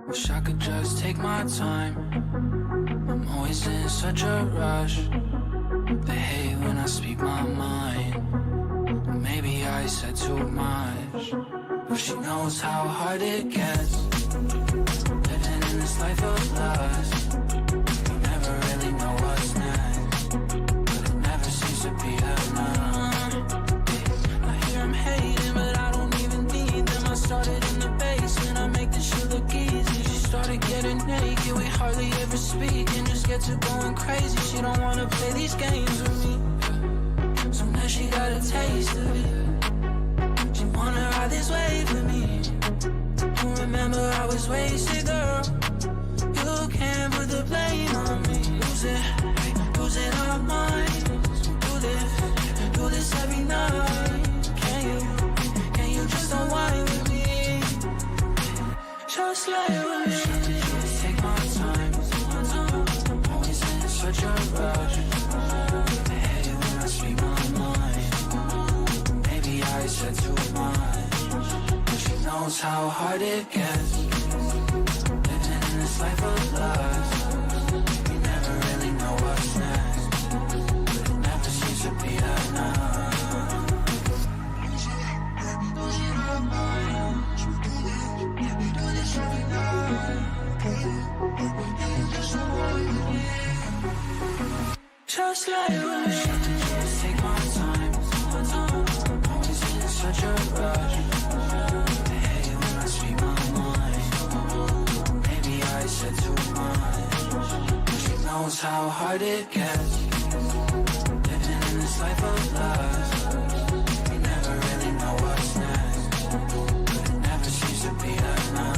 Wish I could just take my time. I'm always in such a rush. They hate when I speak my mind. Maybe I said too much, but she knows how hard it gets. Living in this life of lust, you never really know what's next, but it never seems to be enough. I hear I'm hating, but I don't even need them. I started in the basement, I make this shit look easy. She started getting naked, we hardly ever speak, and just get to going crazy. She don't wanna play these games with me, so now she got a taste of it. She wanna ride this wave with me. Don't remember I was wasted, girl. You can't put the blame on me. Losing our minds. Do this every night. Can you just unwind with me? Just lie with me. Just take my time. Always in such a rush. Hey, when I speak my mind, maybe I said too much, but she knows how hard it gets. Living in this life of lust, you never really know what's next, but it never seems to be enough. Just lie with me. Just take my time. Always in such a rush. Hey, when I speak my mind, maybe I said too much, but she knows how hard it gets. Living in this life of lust, you never really know what's next, but it never seems to be enough.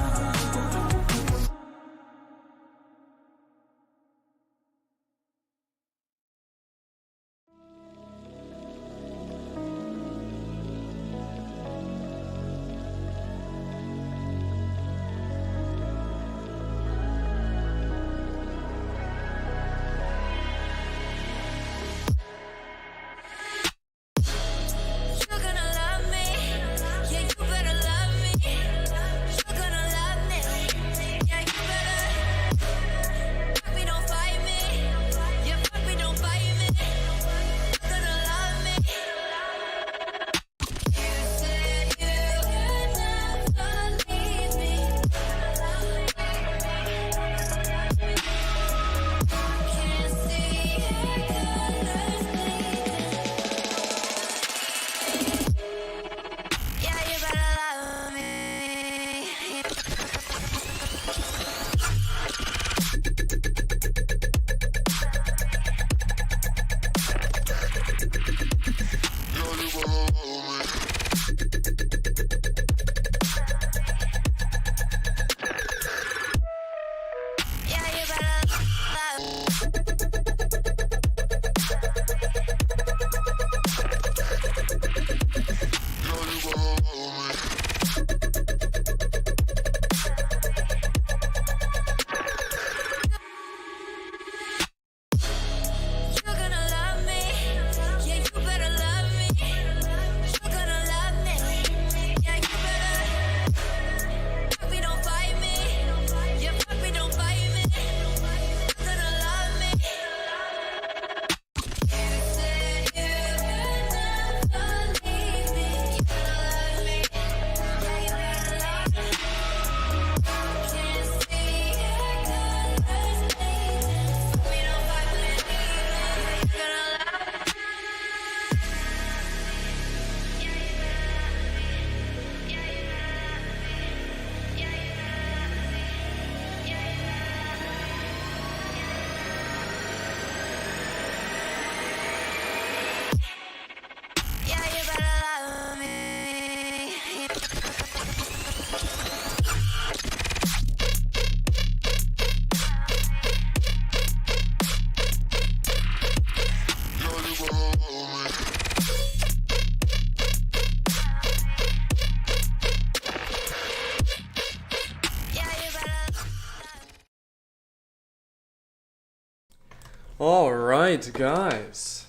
All right, guys.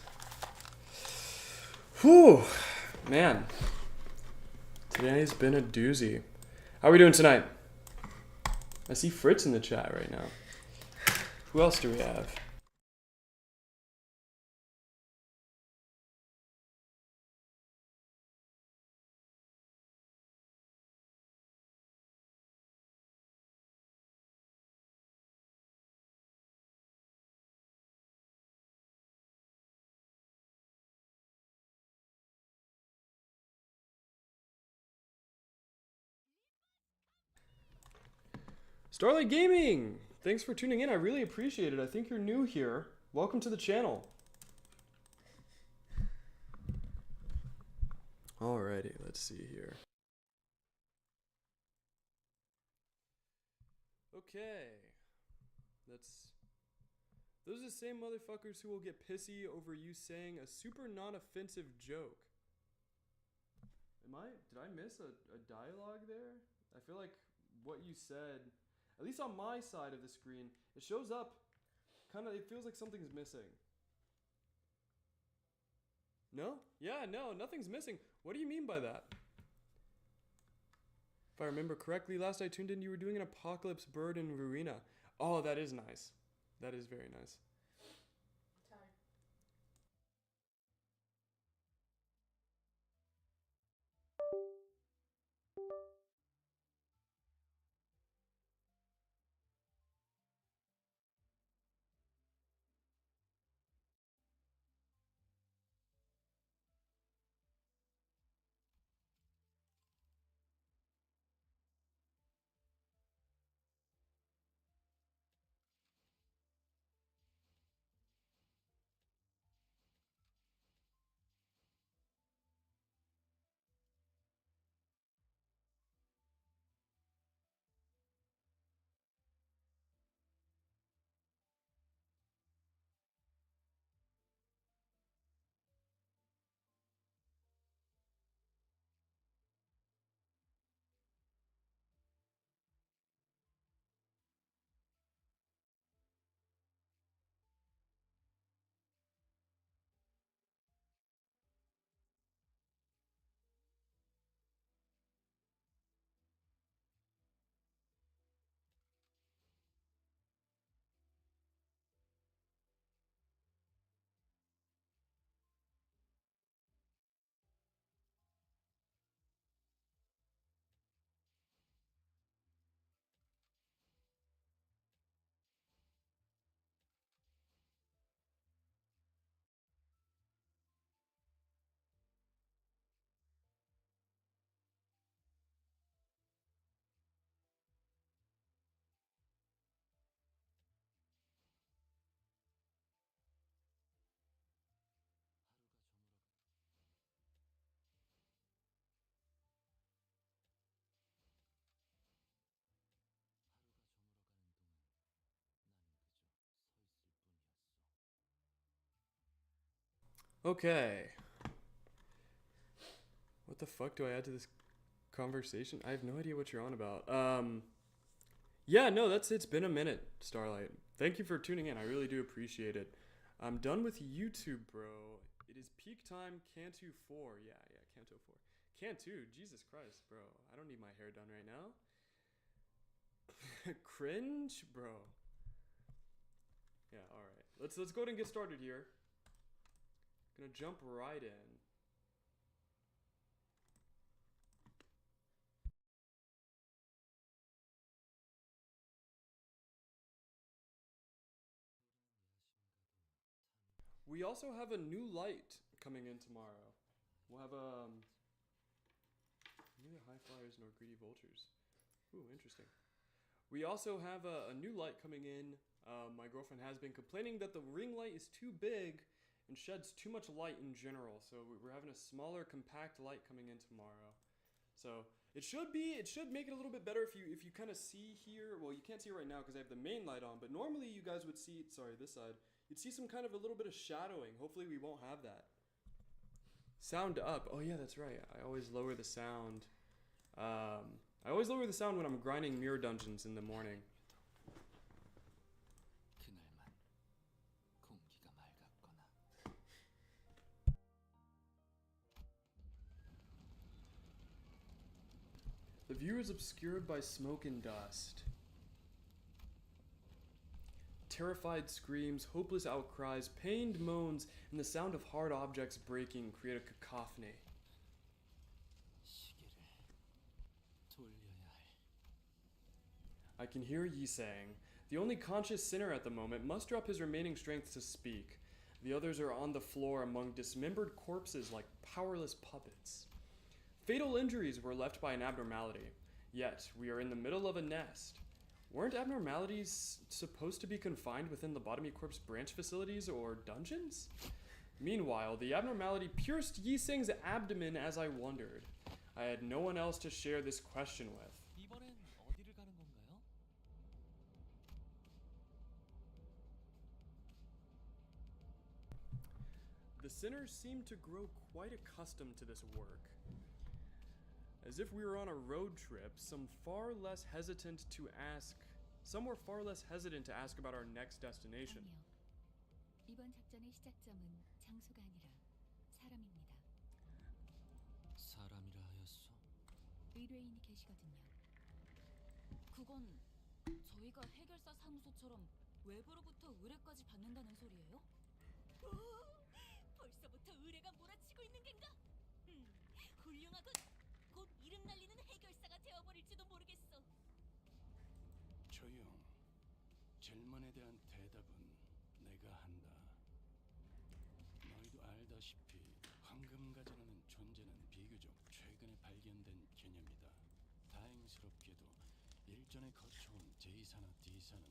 Whew, man. Today's been a doozy. How are we doing tonight? I see Fritz in the chat right now. Who else do we have? Starlight Gaming! Thanks for tuning in. I really appreciate it. I think you're new here. Welcome to the channel. Alrighty, let's see here. Okay. Those are the same motherfuckers who will get pissy over you saying a super non-offensive joke. Did I miss a dialogue there? I feel like what you said, at least on my side of the screen, it shows up it feels like something's missing. No? Yeah, no, nothing's missing. What do you mean by that? If I remember correctly, last I tuned in, you were doing an Apocalypse Bird in Verena. Oh, that is nice. That is very nice. Okay. What the fuck do I add to this conversation? I have no idea what you're on about. Yeah, no, it's been a minute, Starlight. Thank you for tuning in. I really do appreciate it. I'm done with YouTube, bro. It is peak time, Cantu 4. Yeah, Canto 4. Cantu, Jesus Christ, bro. I don't need my hair done right now. Cringe, bro. Yeah, alright. Let's go ahead and get started here. Gonna jump right in. We also have a new light coming in tomorrow. We'll have neither high flyers nor greedy vultures. Ooh, interesting. We also have a new light coming in. My girlfriend has been complaining that the ring light is too big and sheds too much light in general. So we're having a smaller, compact light coming in tomorrow. So it should make it a little bit better if you kind of see here. Well, you can't see it right now because I have the main light on. But normally you guys would see, sorry, this side. You'd see some kind of a little bit of shadowing. Hopefully we won't have that. Sound up. Oh yeah, that's right. I always lower the sound. I always lower the sound when I'm grinding mirror dungeons in the morning. The view is obscured by smoke and dust. terrified screams, hopeless outcries, pained moans, and the sound of hard objects breaking create a cacophony. 시계를 돌려야 할. I can hear Yi saying, the only conscious sinner at the moment muster up his remaining strength to speak. The others are on the floor among dismembered corpses like powerless puppets. Fatal injuries were left by an abnormality, yet we are in the middle of a nest. Weren't abnormalities supposed to be confined within the Botany Corp's branch facilities or dungeons? Meanwhile, the abnormality pierced Yi Sing's abdomen as I wondered. I had no one else to share this question with. 이번엔 어디를 가는 건가요? The sinners seemed to grow quite accustomed to this work. As if we were on a road trip, some were far less hesitant to ask about our next destination. 아니요. 이번 작전의 시작점은 장소가 아니라 사람입니다. 사람이라 하였소. 의뢰인이 계시거든요. 그건 저희가 해결사 사무소처럼 외부로부터 의뢰까지 받는다는 소리예요? 벌써부터 의뢰가 몰아치고 있는 겐가? 훌륭하군. 곧 이름 날리는 해결사가 되어버릴지도 모르겠어. 조용. 질문에 대한 대답은 내가 한다. 너희도 알다시피 황금가지라는 존재는 비교적 최근에 발견된 개념이다. 다행스럽게도 일전에 거쳐온 제이사나 D사는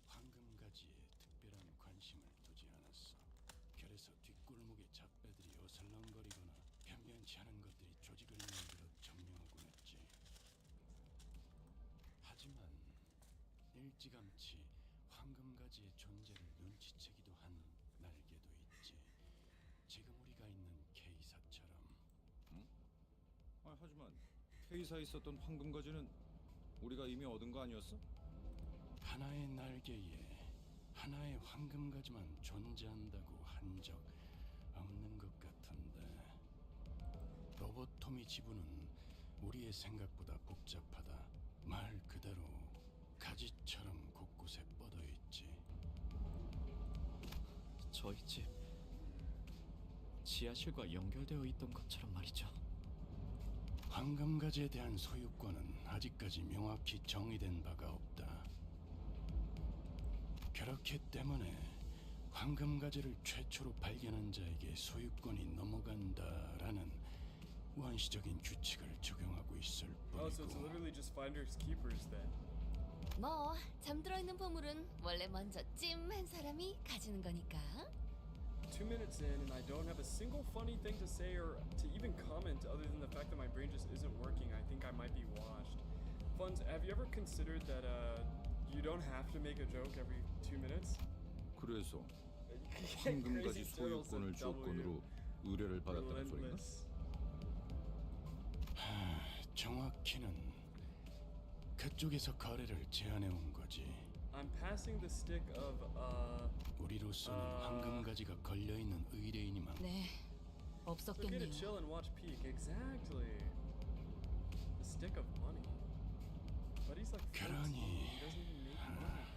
황금가지에 특별한 관심을 두지 않았어. 그래서 뒷골목의 잡배들이 어슬렁거리거나 변변치 않은 것들이 조직을 만들어 점령하곤 했지. 하지만 일찌감치 황금가지의 존재를 눈치채기도 한 날개도 있지. 지금 우리가 있는 K사처럼. 응? 하지만 K사에 있었던 황금가지는 우리가 이미 얻은 거 아니었어? 하나의 날개에 하나의 황금가지만 존재한다고 한 적 없는 것 같은데. 로보토미 지부는 우리의 생각보다 복잡하다. 말 그대로 가지처럼 곳곳에 뻗어있지. 저희 집 지하실과 연결되어 있던 것처럼 말이죠. 황금가지에 대한 소유권은 아직까지 명확히 정의된 바가 없다. 그렇기 때문에 황금가지를 최초로 발견한 자에게 소유권이 넘어간다라는 원시적인 규칙을 적용하고 있을 Oh, so it's 뿐이고. literally just finders keepers then. 뭐 잠들어 있는 보물은 원래 먼저 찜한 사람이 가지는 거니까. 2 minutes in and I don't have a single funny thing to say or to even comment other than the fact that my brain just isn't working. I think I might be washed. Funds, have you ever considered that you don't have to make a joke every 2 minutes? 그래서 황금가지 Crazy Turtle 소유권을 said 조건으로 의뢰를 W. 받았다는 소린가? Relentless. 정확히는 그쪽에서 거래를 제안해 온 거지. I'm passing the stick of 우리로서는 황금가지가 걸려 있는 의뢰인이만. 네, so get to 없었겠네요. chill and watch peak. Exactly. The stick of money. But he's like 14. 그러니 He doesn't even make money.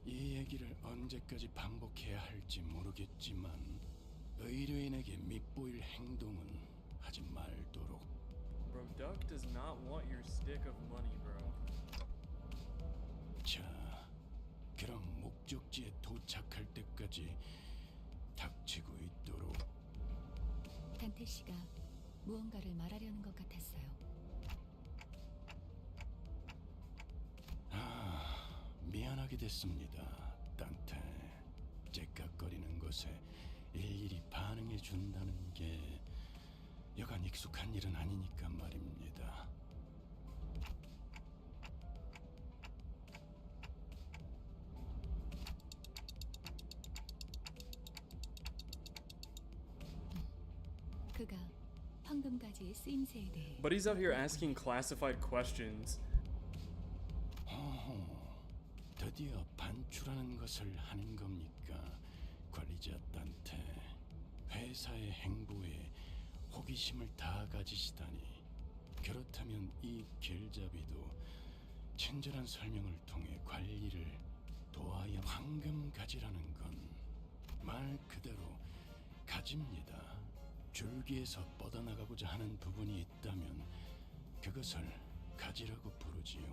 이 얘기를 언제까지 반복해야 할지 모르겠지만 의뢰인에게 밉보일 행동은 하지 말도록. Bro, Duck does not want your stick of money, bro. 자, 그럼 목적지에 도착할 때까지 닥치고 있도록. 단테 씨가 무언가를 말하려는 것 같았어요. 미안하게 됐습니다, 딴테. 째깍거리는 것에 일일이 반응해 준다는 게 여간 익숙한 일은 아니니까 말입니다. 그가 황금가지의 쓰임새에 대해 But he's out here asking classified questions. 드디어 반출하는 것을 하는 겁니까, 관리자 딴테. 회사의 행보에 호기심을 다 가지시다니. 그렇다면 이 길잡이도 친절한 설명을 통해 관리를 도하여 황금 가지라는 건 말 그대로 가지입니다. 줄기에서 뻗어나가고자 하는 부분이 있다면 그것을 가지라고 부르지요.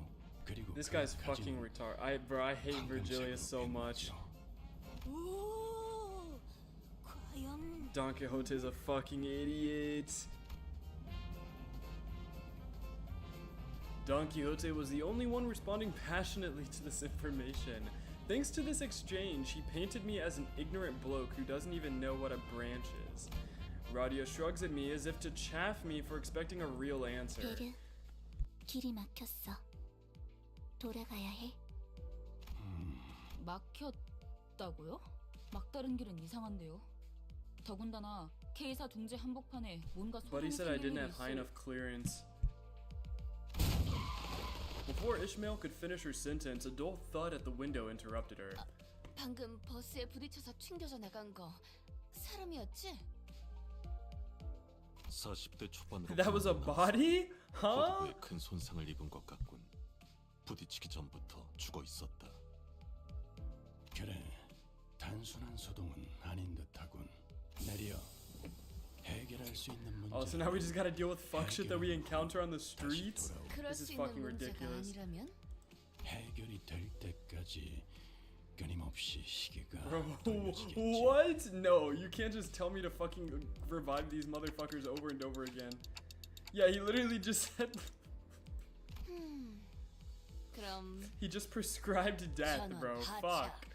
그리고 This 그 guy's fucking 가지는 retard. I hate Virgilius so much. 오, 과연 Don Quixote is a fucking idiot. Don Quixote was the only one responding passionately to this information. Thanks to this exchange, he painted me as an ignorant bloke who doesn't even know what a branch is. Radia shrugs at me as if to chaff me for expecting a real answer. 베르, 길이 막혔어. 돌아가야 해. 막혔다고요? 막다른 길은 이상한데요. 더군다나 K사 둥지 한복판에 뭔가 But he 소동이 said I 생길 didn't 일이 have high 있을 enough clearance. Before Ishmael could finish her sentence, a dull thud at the window interrupted her. 방금 버스에 부딪혀서 튕겨져 나간 거 사람이었지? 40대 초반으로 That was a body? Huh? 허리부에 큰 손상을 입은 것 같군. 부딪히기 전부터 죽어 있었다. 그래, 단순한 소동은 아닌 듯하군. 내려 해결할 수 있는 문제. Oh, so now we just gotta deal with fuck shit that we encounter on the streets? 그럴 This is 수 fucking 있는 문제가 ridiculous. 아니라면? 해결이 될 때까지 끊임없이 시계가 Bro, 돌려지겠지. what? No, you can't just tell me to fucking revive these motherfuckers over and over again. Yeah, he literally just said. 그럼 He just prescribed death, 전원 bro. 하차. Fuck.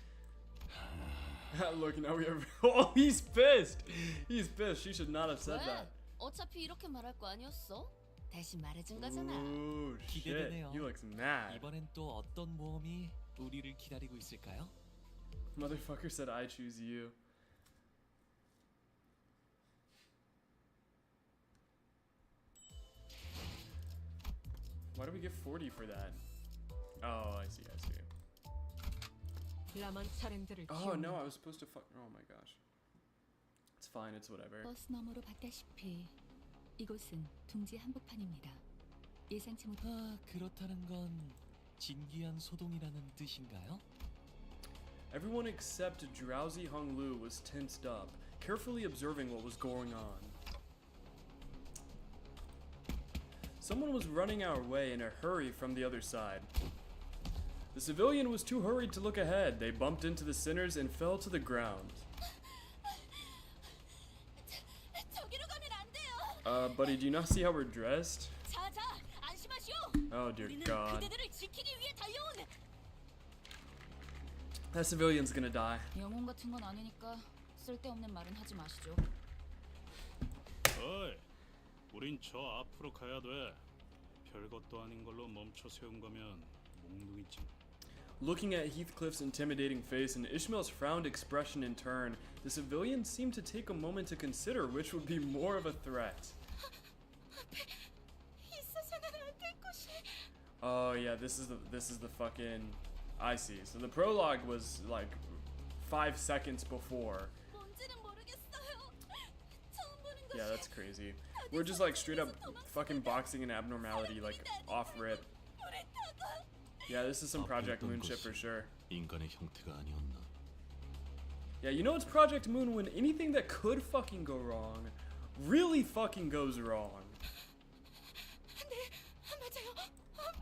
Look, now we have. Oh, he's pissed. He's pissed. She should not have said 왜? that. 어차피 이렇게 말할 거 아니었어? 대신 말해준 거잖아. Ooh, shit. 기대되네요. He looks mad. 이번엔 또 어떤 모험이 우리를 기다리고 있을까요? Motherfucker said, I choose you. Why do we get 40 for that? Oh, I see, I see. Oh no, I was supposed to fuck. Oh my gosh. It's fine, it's whatever. 버스 너머로 봤다시피 이곳은 둥지 한복판입니다. 예상치 못. 아, 그렇다는 건 진기한 소동이라는 뜻인가요? Everyone except drowsy Hung Lu was tensed up, carefully observing what was going on. Someone was running our way in a hurry from the other side. The civilian was too hurried to look ahead. They bumped into the sinners and fell to the ground. 저기로 가면 안 돼요. Buddy, do you not see how we're dressed? 자자, 안심하시오. Oh dear 우리는 God. 그대들을 지키기 위해 달려온. That civilian's gonna die. 영혼 같은 건 아니니까 쓸데없는 말은 하지 마시죠. 어이, 우린 저 앞으로 가야 돼. 별것도 아닌 걸로 멈춰 세운 거면 몽둥이지. Looking at Heathcliff's intimidating face and Ishmael's frowned expression in turn, the civilian seemed to take a moment to consider which would be more of a threat. 있어서는 안될 것이. Oh yeah, this is the fucking. I see. So the prologue was like 5 seconds before. 뭔지는 모르겠어요. 처음 보는 것이. Yeah, that's crazy. We're just like straight up fucking boxing an abnormality, like off rip. 우리 타고. Yeah, this is some Project Moon shit for sure. 인간의 형태가 아니었나? Yeah, you know it's Project Moon when anything that could fucking go wrong really fucking goes wrong. 맞아요.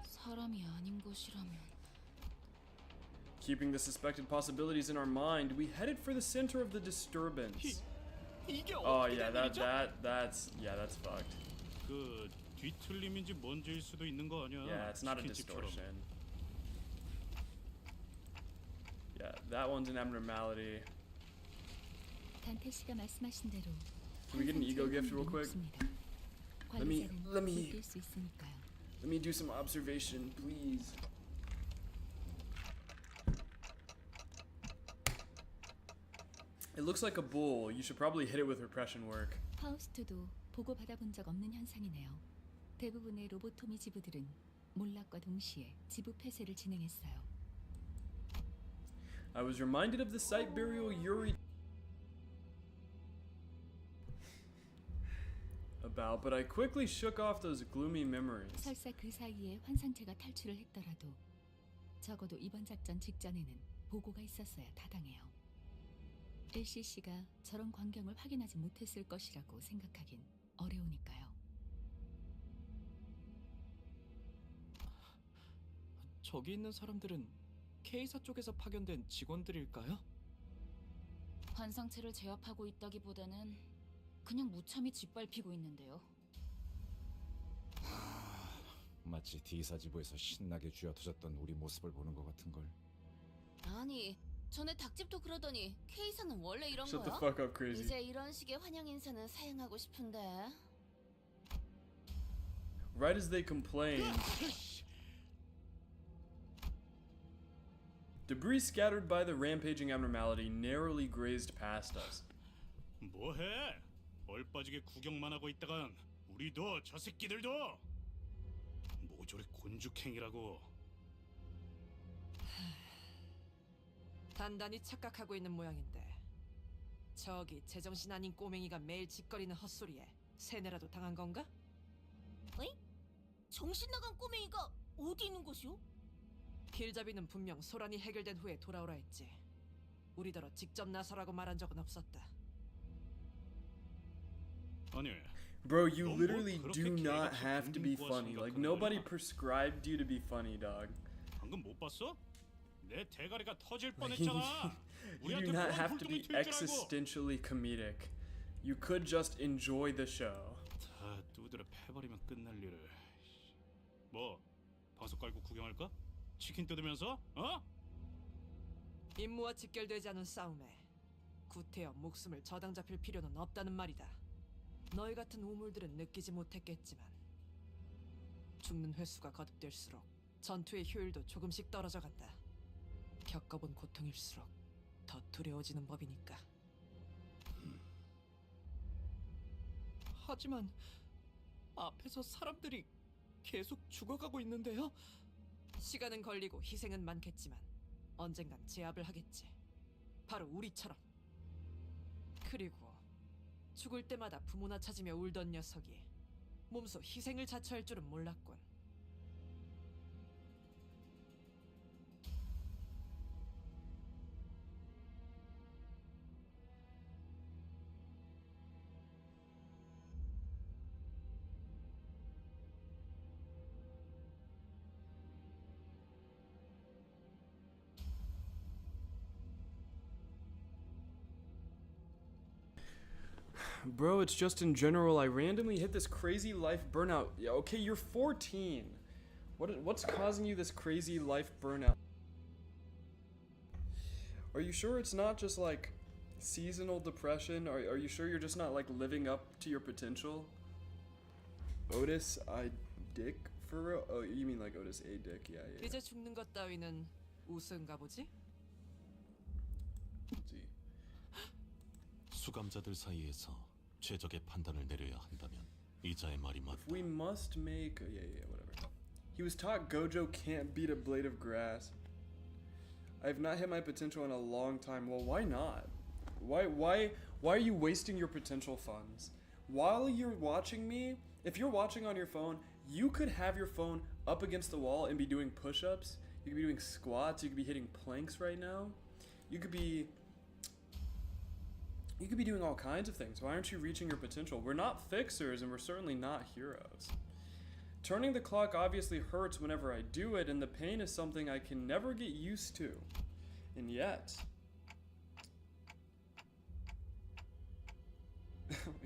사람이 아닌 것이라면. Keeping the suspected possibilities in our mind, we headed for the center of the disturbance. Oh yeah, that's fucked. 그 뒤틀림인지 뭔지일 수도 있는 거 아니야? Yeah, it's not a 치킨집처럼. distortion. Yeah, that one's an abnormality. 단태 씨가 말씀하신 대로. Can we get an ego gift real quick? Let me- 느낄 수 있으니까요. Let me do some observation, please. It looks like a bull. You should probably hit it with repression work. 파우스트도 보고 받아본 적 없는 현상이네요. 대부분의 로보토미 지부들은 몰락과 동시에 지부 폐쇄를 진행했어요. I was reminded of the site burial Yuri about, but I quickly shook off those gloomy memories. 설사 그 사이에 환상체가 탈출을 했더라도 적어도 이번 작전 직전에는 보고가 있었어야 타당해요. LCC가 저런 광경을 확인하지 못했을 것이라고 생각하긴 어려우니까요. 저기 있는 사람들은 K사 쪽에서 파견된 직원들일까요? 환상체를 제압하고 있다기보다는 그냥 무참히 짓밟히고 있는데요. 마치 D사 지부에서 신나게 쥐어터졌던 우리 모습을 보는 것 같은 걸. 아니, 전에 닭집도 그러더니 K사는 원래 이런 Shut the 거야? fuck up, crazy. 이제 이런 식의 환영 인사는 사양하고 싶은데. Right as they complain, debris scattered by the rampaging abnormality narrowly grazed past us. 뭐해? 얼빠지게 구경만 하고 있다간 우리도 저 새끼들도 모조리 곤죽행이라고. 단단히 착각하고 있는 모양인데 저기 제정신 아닌 꼬맹이가 매일 짓거리는 헛소리에 세뇌라도 당한 건가? 어이? 정신 나간 꼬맹이가 어디 있는 곳이오? 길잡이는 분명 소란이 해결된 후에 돌아오라 했지. 우리더러 직접 나서라고 말한 적은 없었다. 아니, Bro, you 넌 literally 뭐 do 그렇게 not 개같이 have to be 둥둥 funny. 꼬아서 Like, 생각하는 nobody 거야? prescribed you to be funny, dog. 방금 못 봤어? 내 대가리가 터질 Like, you 뻔했잖아. do 우리한테 not 뭔 have to be 훌륭히 튈줄 알고. existentially comedic. You could just enjoy the show. 다 두드려 패버리면 끝날 일을. 뭐 방석 깔고 구경할까? 치킨 뜯으면서? 어? 임무와 직결되지 않은 싸움에 구태여 목숨을 저당 잡힐 필요는 없다는 말이다. 너희 같은 우물들은 느끼지 못했겠지만 죽는 횟수가 거듭될수록 전투의 효율도 조금씩 떨어져 간다. 겪어본 고통일수록 더 두려워지는 법이니까. 하지만 앞에서 사람들이 계속 죽어가고 있는데요? 시간은 걸리고 희생은 많겠지만 언젠간 제압을 하겠지. 바로 우리처럼. 그리고 죽을 때마다 부모나 찾으며 울던 녀석이 몸소 희생을 자처할 줄은 몰랐군. Bro, it's just in general, I randomly hit this crazy life burnout. Yeah, okay, you're 14. What's causing you this crazy life burnout? Are you sure it's not just like seasonal depression? Are you sure you're just not like living up to your potential? Otis, I dick for real? Oh, you mean like Otis A dick? Yeah. 이제 죽는 것 따위는 우스운가 보지? Let's see. 수감자들 사이에서 최적의 판단을 내려야 한다면 이자의 말이 맞다. We must make whatever. He was taught Gojo can't beat a blade of grass. I have not hit my potential in a long time. Well, why not? Why are you wasting your potential funds? While you're watching me, if you're watching on your phone, you could have your phone up against the wall and be doing push-ups. You could be doing squats, you could be hitting planks right now. You could be doing all kinds of things. Why aren't you reaching your potential? We're not fixers and we're certainly not heroes. Turning the clock obviously hurts whenever I do it, and the pain is something I can never get used to. And yet...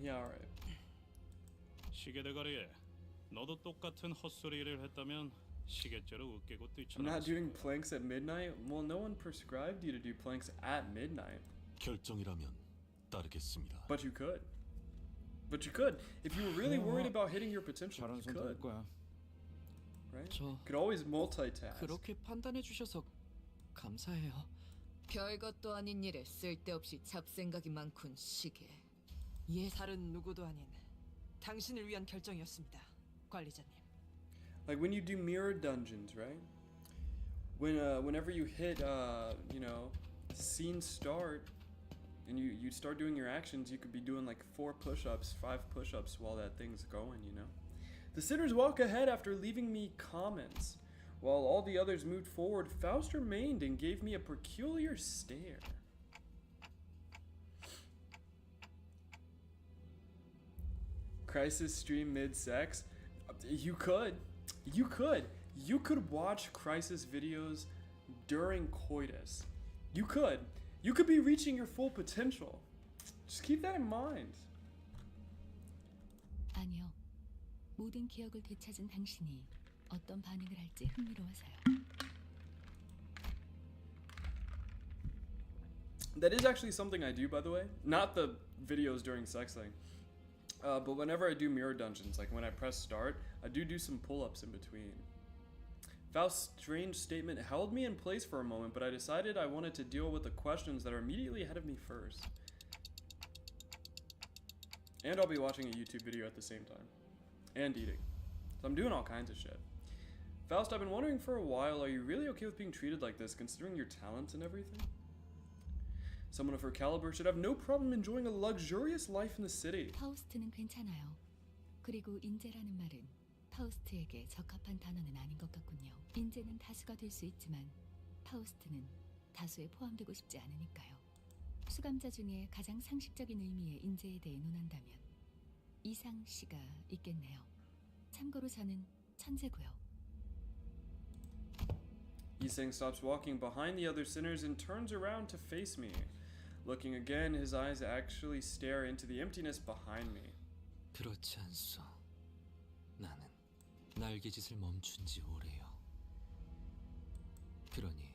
yeah, alright. 시계 대가리, 너도 똑같은 헛소리를 했다면 시계째로 웃기고 I'm 뛰쳐나갔을 not doing 거야. planks at midnight? Well, no one prescribed you to do planks at midnight. 결정이라면 따르겠습니다. But you could. But you could. If you were really worried about hitting your potential, 잘한 you 선택일 could. 거야. Right? 저 You could always multitask. 그렇게 판단해 주셔서 감사해요. 별것도 아닌 일에 쓸데없이 잡생각이 많군, 시계. 다른 누구도 아닌 당신을 위한 결정이었습니다, 관리자님. Like when you do mirror dungeons, right? Whenever you hit, scene start, and you start doing your actions, you could be doing like 4 push-ups, 5 push-ups while that thing's going, you know? The sinners walk ahead after leaving me comments. While all the others moved forward, Faust remained and gave me a peculiar stare. Crisis stream mid-sex? You could. You could. You could watch Crisis videos during coitus. You could. You could be reaching your full potential. Just keep that in mind. 아니요. 모든 기억을 되찾은 당신이 어떤 반응을 할지 흥미로워서요. That is actually something I do, by the way. Not the videos during sex thing. But whenever I do mirror dungeons, like when I press start, I do some pull-ups in between. Faust's strange statement held me in place for a moment, but I decided I wanted to deal with the questions that are immediately ahead of me first. And I'll be watching a YouTube video at the same time. And eating. So I'm doing all kinds of shit. Faust, I've been wondering for a while, are you really okay with being treated like this, considering your talents and everything? Someone of her caliber should have no problem enjoying a luxurious life in the city. 파우스트는 괜찮아요. 그리고 인재라는 말은 파우스트에게 적합한 단어는 아닌 것 같군요. 인재는 다수가 될 수 있지만 파우스트는 다수에 포함되고 싶지 않으니까요. 수감자 중에 가장 상식적인 의미의 인재에 대해 논한다면 이상 씨가 있겠네요. 참고로 저는 천재고요. Yiseng stops walking behind the other sinners and turns around to face me. Looking again, his eyes actually stare into the emptiness behind me. 그렇지 않소. 나는 날개짓을 멈춘 지 오래요. 그러니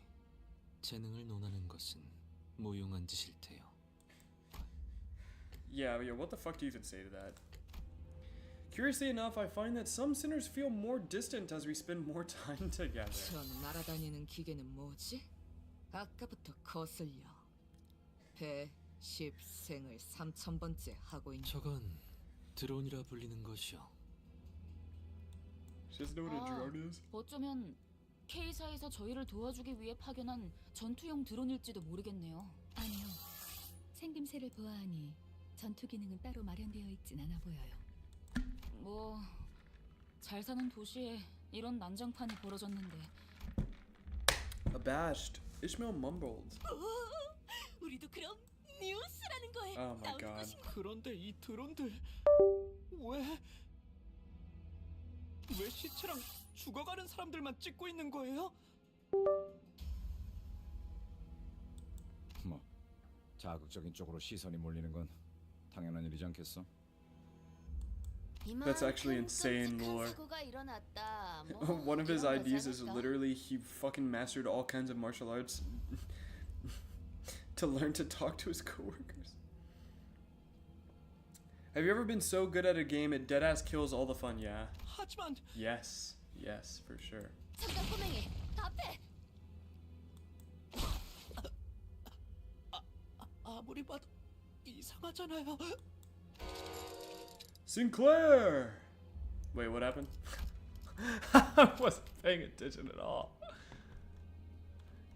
재능을 논하는 것은 무용한 짓일 테요. Yeah, what the fuck do you even say to that? Curiously enough, I find that some sinners feel more distant as we spend more time together. 저 날아다니는 기계는 뭐지? 아까부터 거슬려. 110생을 3000번째 하고 있는. 저건 드론이라 불리는 것이요. She doesn't know what a drone is? 어쩌면 K사에서 저희를 도와주기 위해 파견한 전투용 드론일지도 모르겠네요. 아니요. 생김새를 보아하니 전투 기능은 따로 마련되어 있진 않아 보여요. 뭐 잘 사는 도시에 이런 난장판이 벌어졌는데. Abashed, Ishmael mumbled. 우리도 그럼 뉴스라는 거에 Oh my 나오는 god. 것인가? 그런데 이 드론들 왜 시체랑 죽어가는 사람들만 찍고 있는 거예요? 뭐 자극적인 쪽으로 시선이 몰리는 건 당연한 일이지 않겠어? That's actually insane lore. 사고가 일어났다. One of his 이런 거지 IDs is 않을까? literally he fucking mastered all kinds of martial arts to learn to talk to his coworkers. Have you ever been so good at a game it deadass kills all the fun? Yeah. 하지만 Yes, for sure. 잠깐 꼬맹이, 답해. 아무리 봐도 이상하잖아요. Sinclair! Wait, what happened? I wasn't paying attention at all.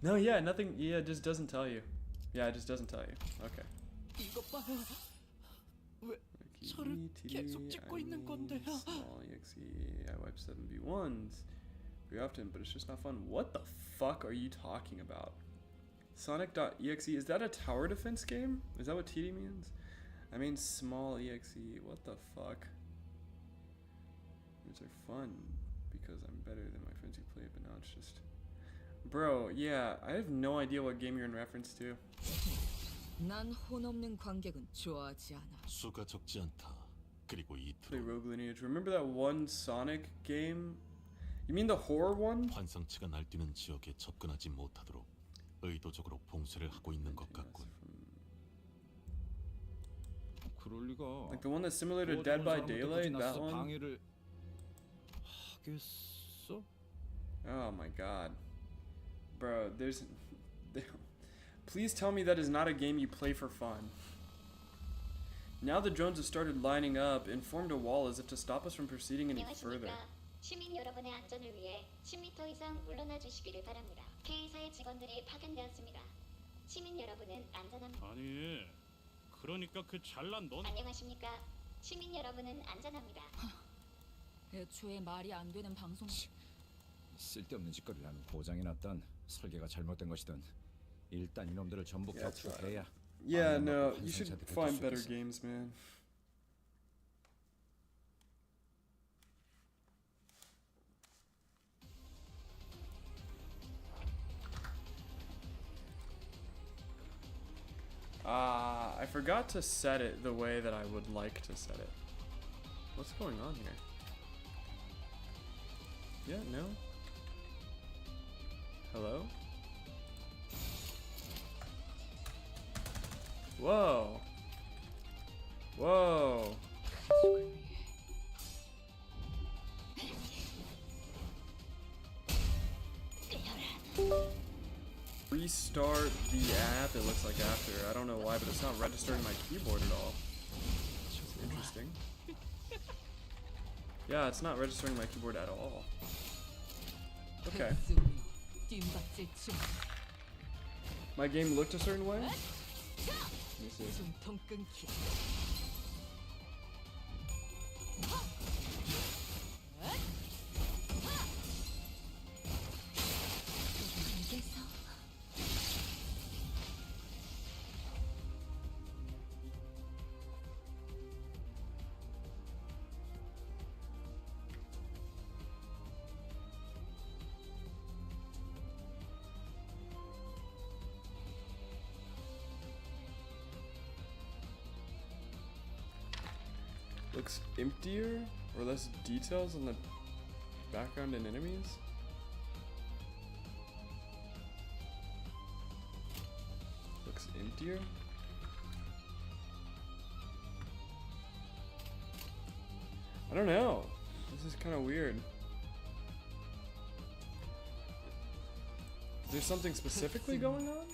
No, yeah, nothing. Yeah, it just doesn't tell you. Yeah, it just doesn't tell you. Okay. 이것 봐요. 왜 저를 계속 찍고 있는 건데요? Small exe. I wipe 7v1s very often, but it's just not fun. What the fuck are you talking about? Sonic.exe, is that a tower defense game? Is that what TD means? I mean small exe, what the fuck? These are fun because I'm better than my friends who play it, but now it's just... Bro, yeah, I have no idea what game you're in reference to. 난 혼없는 관객은 좋아하지 않아. 수가 적지 않다. 그리고 이 Play 드론 Rogue Lineage. Remember that one Sonic game? You mean the horror one? 환상체가 날뛰는 지역에 접근하지 못하도록 의도적으로 봉쇄를 하고 있는 것 같군. 그럴 리가. Like the one that's similar to Dead by Daylight? That one? 방해를 하겠어? Oh my god. Bro, there's... Please tell me that is not a game you play for fun. Now the drones have started lining up and formed a wall as if to stop us from proceeding any further. 시민 여러분의 안전을 위해 10m 이상 물러나 주시기를 바랍니다. K사의 직원들이 파견되었습니다. 시민 여러분은 안전합니다. 아니, 그러니까 그 잘난 넌 안녕하십니까? 시민 여러분은 안전합니다. 애초에 말이 안 되는 방송. 쓸데없는 짓거리를 하면 고장이 났던 설계가 잘못된 것이든 일단 이놈들을 전부 격추해야 Yeah, no, you should find better games, man. I forgot to set it the way that I would like to set it. What's going on here? Yeah, no? Hello? Whoa. Whoa. Restart the app, it looks like after. I don't know why, but it's not registering my keyboard at all. Interesting. Yeah, it's not registering my keyboard at all. Okay. My game looked a certain way? Let me see. Looks emptier or less details on the background and enemies. Looks emptier. I don't know. This is kind of weird. Is there something specifically going on?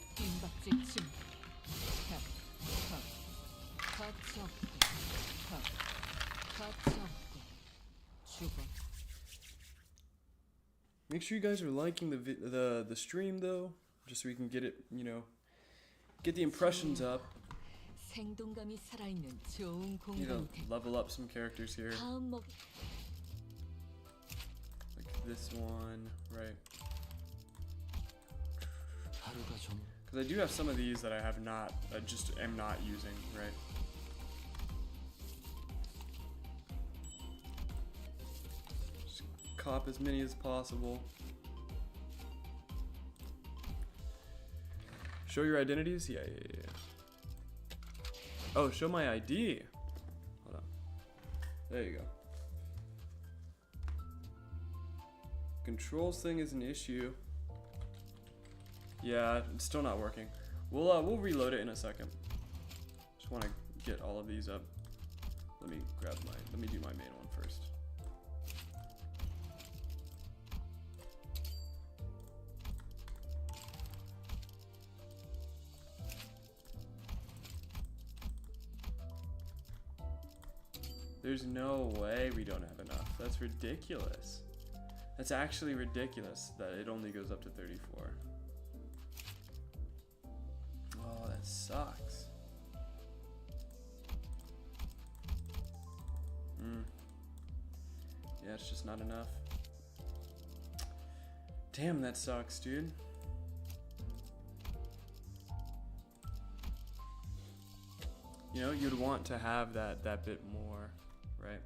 Make sure you guys are liking the stream though, just so we can get it, you know, get the impressions up. Need to level up some characters here. Like this one, right? Because I do have some of these that I have not, I just am not using, right? Just cop as many as possible. Show your identities? Yeah. Oh, show my ID. Hold on. There you go. Controls thing is an issue. Yeah, it's still not working. We'll reload it in a second. Just want to get all of these up. Let me do my main one first. There's no way we don't have enough. That's ridiculous. That's actually ridiculous that it only goes up to 34. Oh, that sucks. Yeah, it's just not enough. Damn, that sucks, dude. You know, you'd want to have that bit more, right?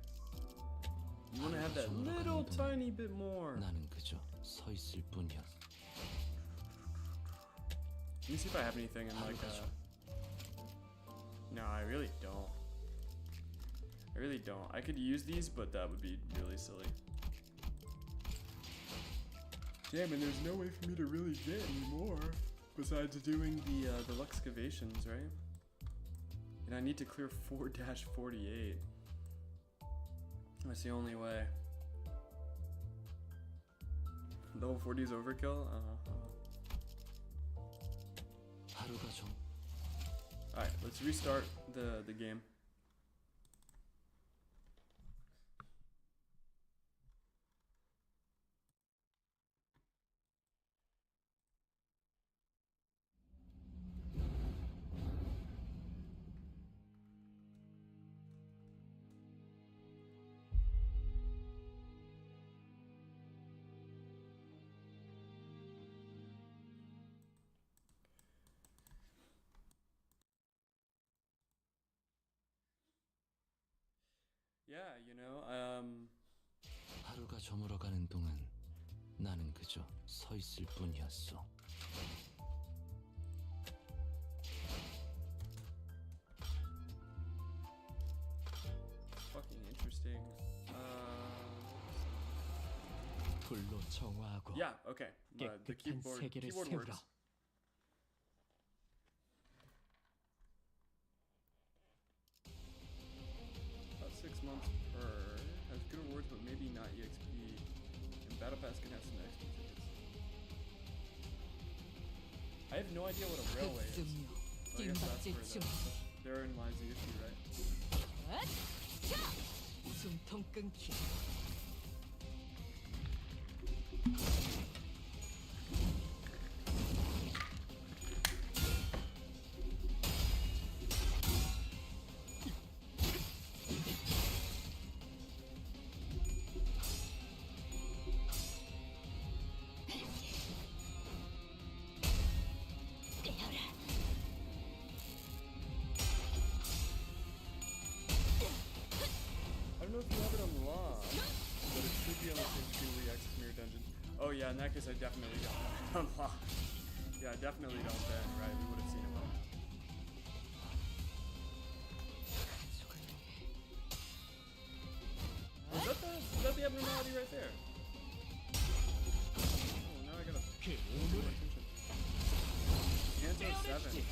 You want to have that little tiny bit more. Let me see if I have anything in like no, I really don't. I really don't. I could use these, but that would be really silly. Damn, and there's no way for me to really get any more besides doing the Luxcavations, right? And I need to clear 4-48. That's the only way. Level 40 is overkill? Alright, let's restart the game. 하루가 저물어가는 동안 나는 그저 서 있을 뿐이었어. Fucking interesting. 불로 정화하고 Yeah, okay. The 깨끗한 세계를 keyboard 세우라. works. About 6 months per. Has good rewards, but maybe not EXP. And Battle Pass can have some XP tickets. I have no idea what a railway is. 흑승류, So I guess that's 띵박질 where 춤. therein lies the issue, right? 숨통 끊기. I don't know if you have it unlocked, but it should be on the same screen where you exit Mirror Dungeon. Oh yeah, in that case I definitely got it unlocked. Yeah, I definitely don't then, right? We would have seen it by now. Is that the abnormality right there? Oh, now I gotta pay attention. Canto 7.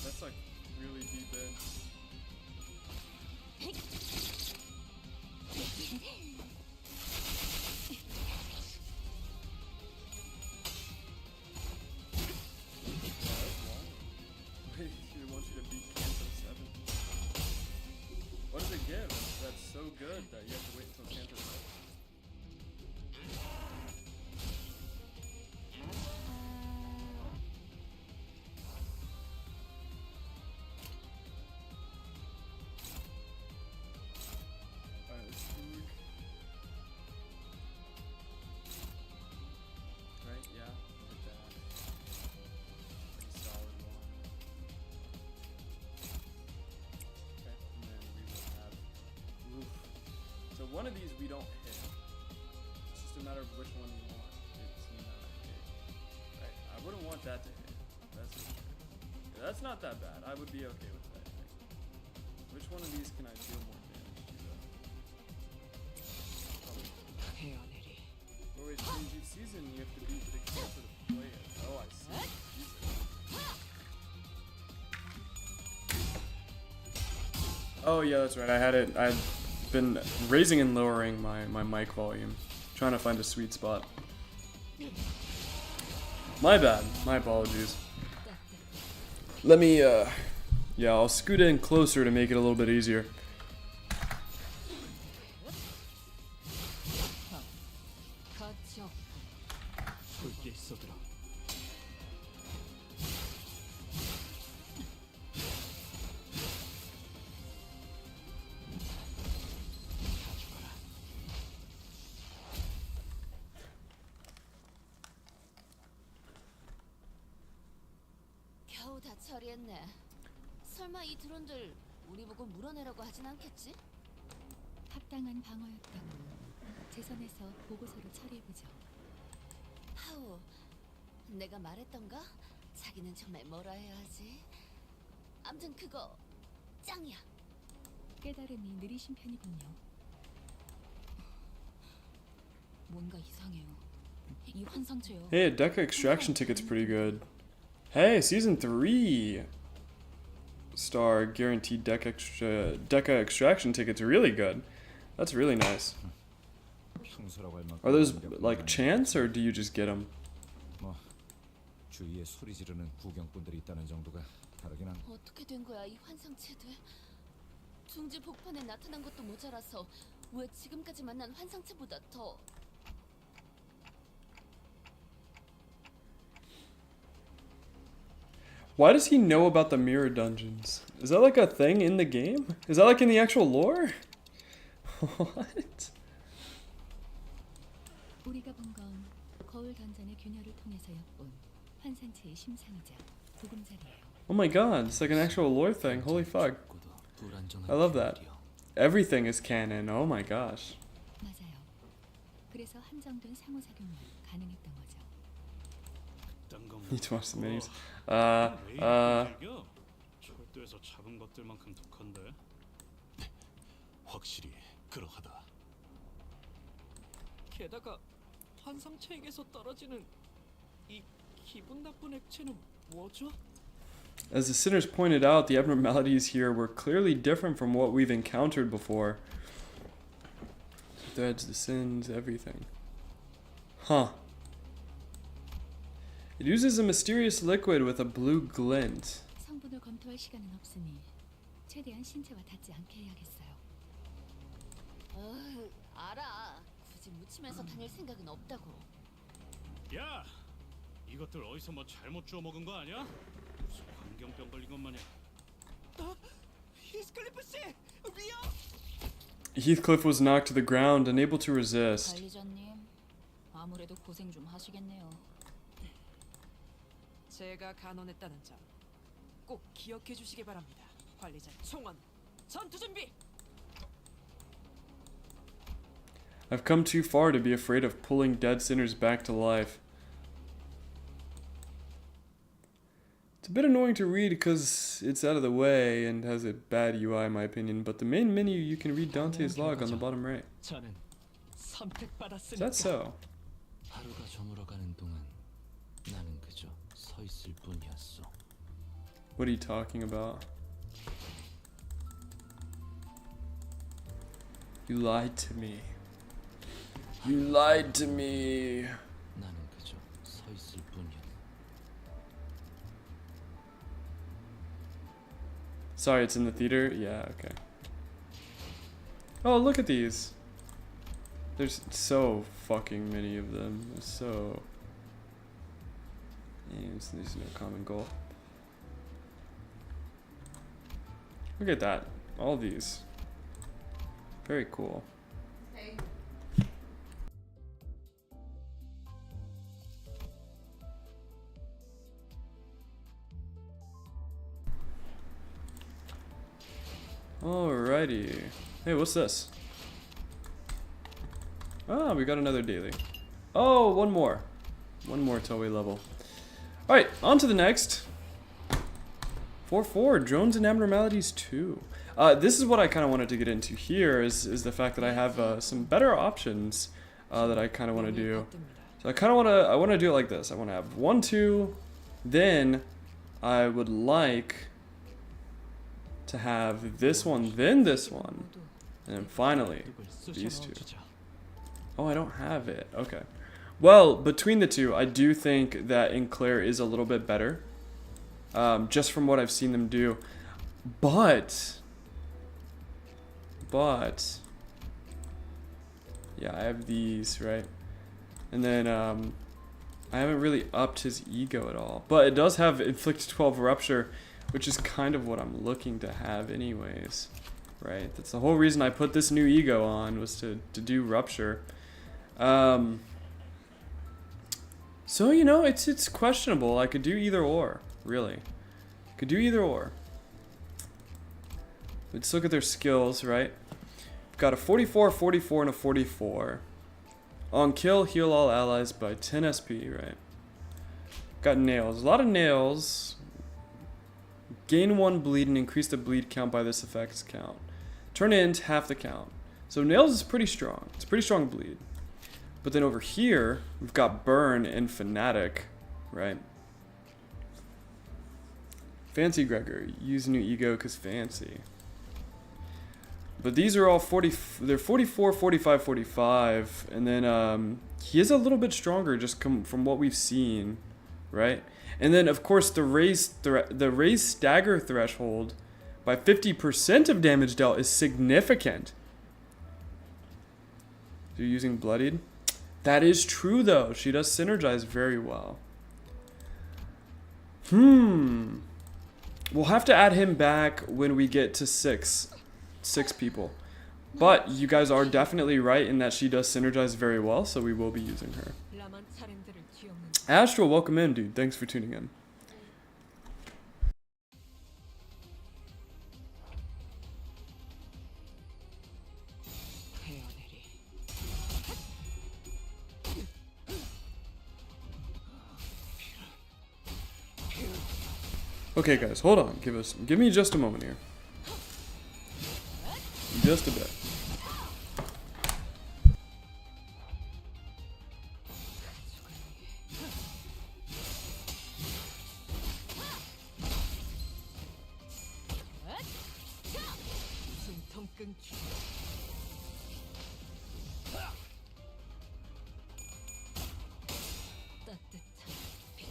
That's like really deep in. Wait, it wants you to beat Canto 7. What does it give that's so good that you have to wait until Canto 7? Alright, let's see. Right, yeah, look at that. Pretty solid one. Okay, and then we will have. Oof. So one of these we don't hit. It's just a matter of which one you want it to not hit. Right, I wouldn't want that to hit. That's for sure. Yeah, that's not that bad. I would be okay with that, I think. Which one of these can I deal more damage to though? Probably. 헤어내리. Oh wait, change each season you have to beat the cancer to play it. Oh, I see. Jesus. Oh yeah, that's right. I'd been raising and lowering my mic volume, trying to find a sweet spot. My bad. My apologies. Let me yeah, I'll scoot in closer to make it a little bit easier. 가치 없고. 불길 쏟으라. 겨우 다 처리했네. 설마 이 드론들 우리 보고 물어내라고 하진 않겠지? 합당한 방어였다고 제 선에서 보고서를 처리해보죠. 하우, 내가 말했던가? 자기는 정말 뭐라 해야 하지? 암튼 그거 짱이야. 깨달음이 느리신 편이군요. 뭔가 이상해요. 이 환상체요. Hey, Deca Extraction ticket's pretty good. Hey, season 3 star guaranteed Deca Extraction ticket's really good. That's really nice. 평소라고 할 만큼 Are those 완벽한 like 건 chance or do you just get them? 뭐 주위에 소리 지르는 구경꾼들이 있다는 정도가 다르긴 한. 어떻게 된 거야 이 환상체들? 둥지 복판에 나타난 것도 모자라서 왜 지금까지 만난 환상체보다 더... Why does he know about the mirror dungeons? Is that like a thing in the game? Is that like in the actual lore? What? 우리가 본 건 거울 던전의 균열을 통해서 엿본 환상체의 심상이자 보금자리예요. Oh my god, it's like an actual lore thing. Holy fuck. I love that. everything is canon. Oh my gosh. 맞아요. 그래서 한정된 상호작용만 가능했던 거죠. Need to watch the minis. 철도에서 잡은 것들만큼 독한데. 확실히 그러하다. 게다가 환상체에게서 떨어지는 이 기분 나쁜 액체는 뭐죠? As the sinners pointed out, the abnormalities here were clearly different from what we've encountered before. The threads, the sins, everything. Huh. It uses a mysterious liquid with a blue glint. 성분을 검토할 시간은 없으니 최대한 신체와 닿지 않게 해야겠어요. 알아. 굳이 묻히면서 다닐 생각은 없다고. 야, 이것들 어디서 뭐 잘못 주워 먹은 거 아니야? 무슨 광경병 걸린 것 마냥. 히스클리프 씨, 위험! Heathcliff was knocked to the ground, unable to resist. 관리자님, 아무래도 고생 좀 하시겠네요. 제가 간언했다는 점 꼭 기억해 주시기 바랍니다. 관리자 총원, 전투 준비! I've come too far to be afraid of pulling dead sinners back to life. It's a bit annoying to read because it's out of the way and has a bad UI in my opinion, but the main menu you can read Dante's log on the bottom right. 저는 Is that so? 하루가 저물어가는 동안 나는 그저 서 있을 뿐이었어. What are you talking about? You lied to me. You lied to me. 나는 그저 서 있을 뿐이었어. Sorry, it's in the theater? Yeah, okay. Oh, look at these. There's so fucking many of them. There's so... There's no common goal. Look at that. All these. Very cool. Alrighty. Hey, what's this? Ah, we got another daily. Oh, one more. One more till we level. Alright, on to the next. 4-4, Drones and Abnormalities 2. This is what I kind of wanted to get into here, is the fact that I have some better options that I kind of want to do. So I want to do it like this. I want to have 1, 2, then I would like to have this one, then this one, and then finally these two. Oh, I don't have it. Okay. Well, between the two, I do think that Enclair is a little bit better, just from what I've seen them do. But yeah, I have these, right? And then I haven't really upped his ego at all. But it does have Inflict 12 Rupture, which is kind of what I'm looking to have anyways, right? That's the whole reason I put this new ego on, was to do Rupture. So, you know, it's questionable. I could do either or, really. Could do either or. Let's look at their skills, right? Got a 44, 44, and a 44. On kill, heal all allies by 10 SP, right? Got nails. A lot of nails. Gain 1 bleed and increase the bleed count by this effect's count. Turn int, half the count. So nails is pretty strong. It's a pretty strong bleed. But then over here, we've got burn and fanatic, right? Fancy Gregor. Use new ego because fancy. But these are all 40, they're 44, 45, 45. And then he is a little bit stronger just from what we've seen, right? And then, of course, the raised stagger threshold by 50% of damage dealt is significant. So you're using Bloodied? That is true, though. She does synergize very well. We'll have to add him back when we get to six people. But you guys are definitely right in that she does synergize very well, so we will be using her. Astral, welcome in, dude. Thanks for tuning in. Okay, guys, hold on. Give me just a moment here. Just a bit. 숨통 끊기. 따뜻한 비.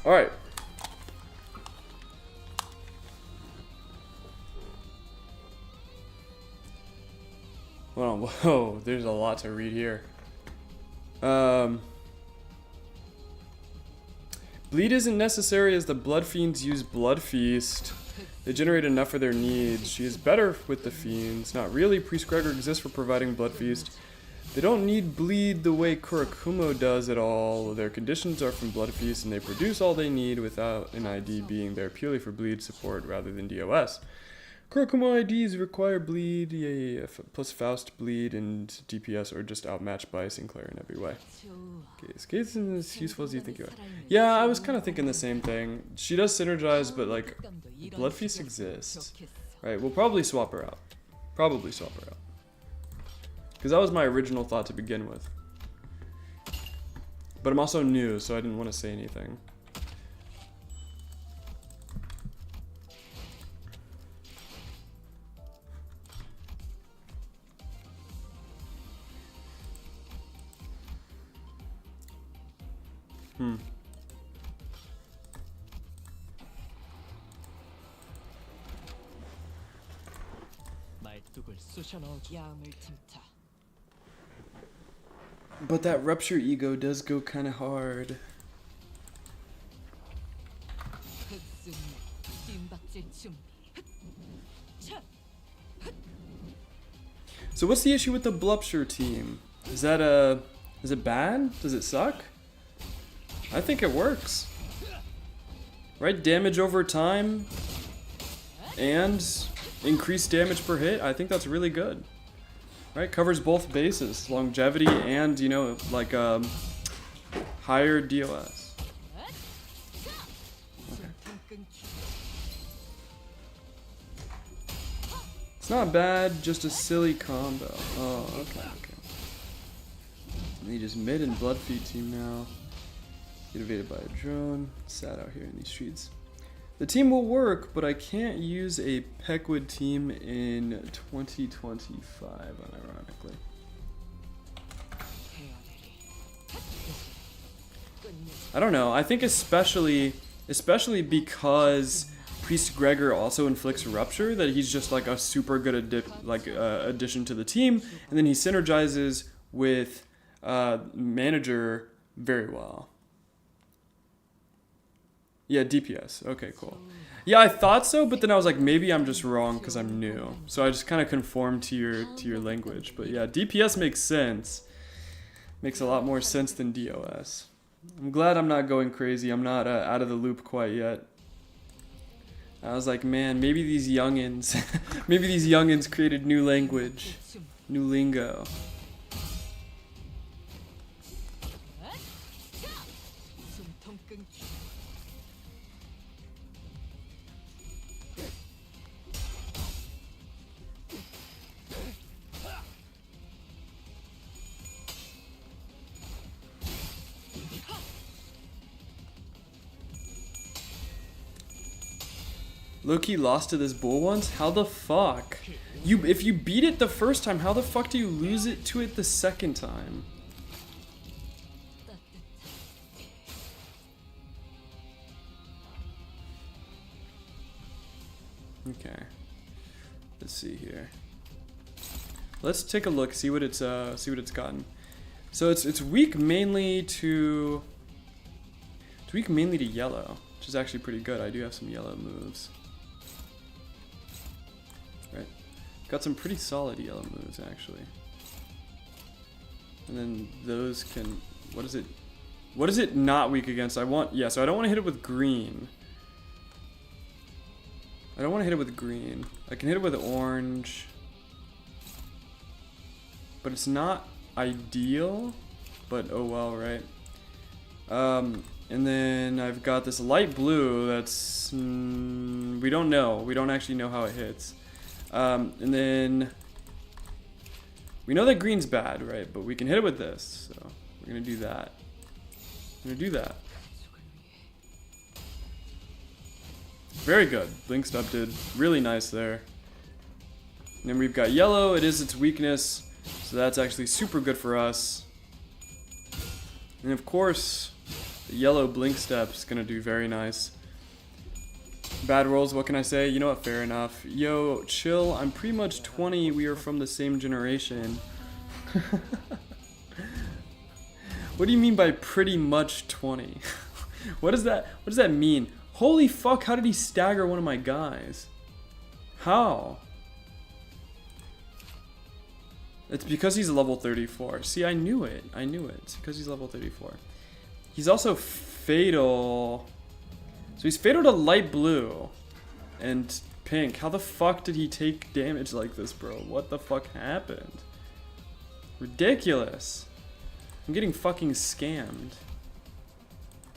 All right. Whoa, there's a lot to read here. Bleed isn't necessary as the blood fiends use blood feast. They generate enough for their needs. She is better with the fiends. Not really. Priest Gregor exists for providing blood feast. They don't need bleed the way Kurakumo does at all. Their conditions are from blood feast and they produce all they need without an ID being there purely for bleed support rather than DOS. Kurakumo IDs require bleed, plus Faust bleed and DPS or just outmatched by Sinclair in every way. Okay, Skates isn't as useful as you think you are. Yeah, I was kind of thinking the same thing. She does synergize, but like, blood feast exists. Right, we'll probably swap her out. Probably swap her out. Because that was my original thought to begin with. But I'm also new, so I didn't want to say anything. But that rupture ego does go kind of hard. So what's the issue with the Blupture team? Is it bad? Does it suck? I think it works. Right? Damage over time and increased damage per hit. I think that's really good. Right? Covers both bases. Longevity and, you know, like higher DOS. Okay. It's not bad, just a silly combo. Oh, okay. They just mid and blood feed team now. Get evaded by a drone. Sad out here in these streets. The team will work, but I can't use a Peckwood team in 2025, unironically. I don't know. I think especially because Priest Gregor also inflicts Rupture, that he's just like a super good addition to the team, and then he synergizes with Manager very well. Yeah, DPS. Okay, cool. Yeah, I thought so, but then I was like, maybe I'm just wrong because I'm new. So I just kind of conformed to your language. But yeah, DPS makes sense. Makes a lot more sense than DOS. I'm glad I'm not going crazy. I'm not out of the loop quite yet. I was like, man, maybe these youngins, maybe these youngins created new language, new lingo. Loki lost to this bull once? How the fuck? If you beat it the first time, how the fuck do you lose it to it the second time? Okay. Let's see here. Let's take a look, see what it's gotten. So it's weak mainly to yellow, which is actually pretty good. I do have some yellow moves. Right. Got some pretty solid yellow moves actually. And then those can, what is it not weak against? So I don't want to hit it with green. I don't want to hit it with green. I can hit it with orange. But it's not ideal. But oh well, right? And then I've got this light blue that's... we don't know. We don't actually know how it hits. And then... we know that green's bad, right? But we can hit it with this. So we're going to do that. Very good. Blink Stub did really nice there. And then we've got yellow. It is its weakness. So that's actually super good for us. And of course, the yellow Blink Step is going to do very nice. Bad rolls, what can I say? You know what, fair enough. Yo, chill, I'm pretty much 20. We are from the same generation. What do you mean by pretty much 20? What does that mean? Holy fuck, how did he stagger one of my guys? How? It's because he's level 34. See, I knew it. It's because he's level 34. He's also fatal. So he's fatal to light blue and pink. How the fuck did he take damage like this, bro? What the fuck happened? Ridiculous. I'm getting fucking scammed.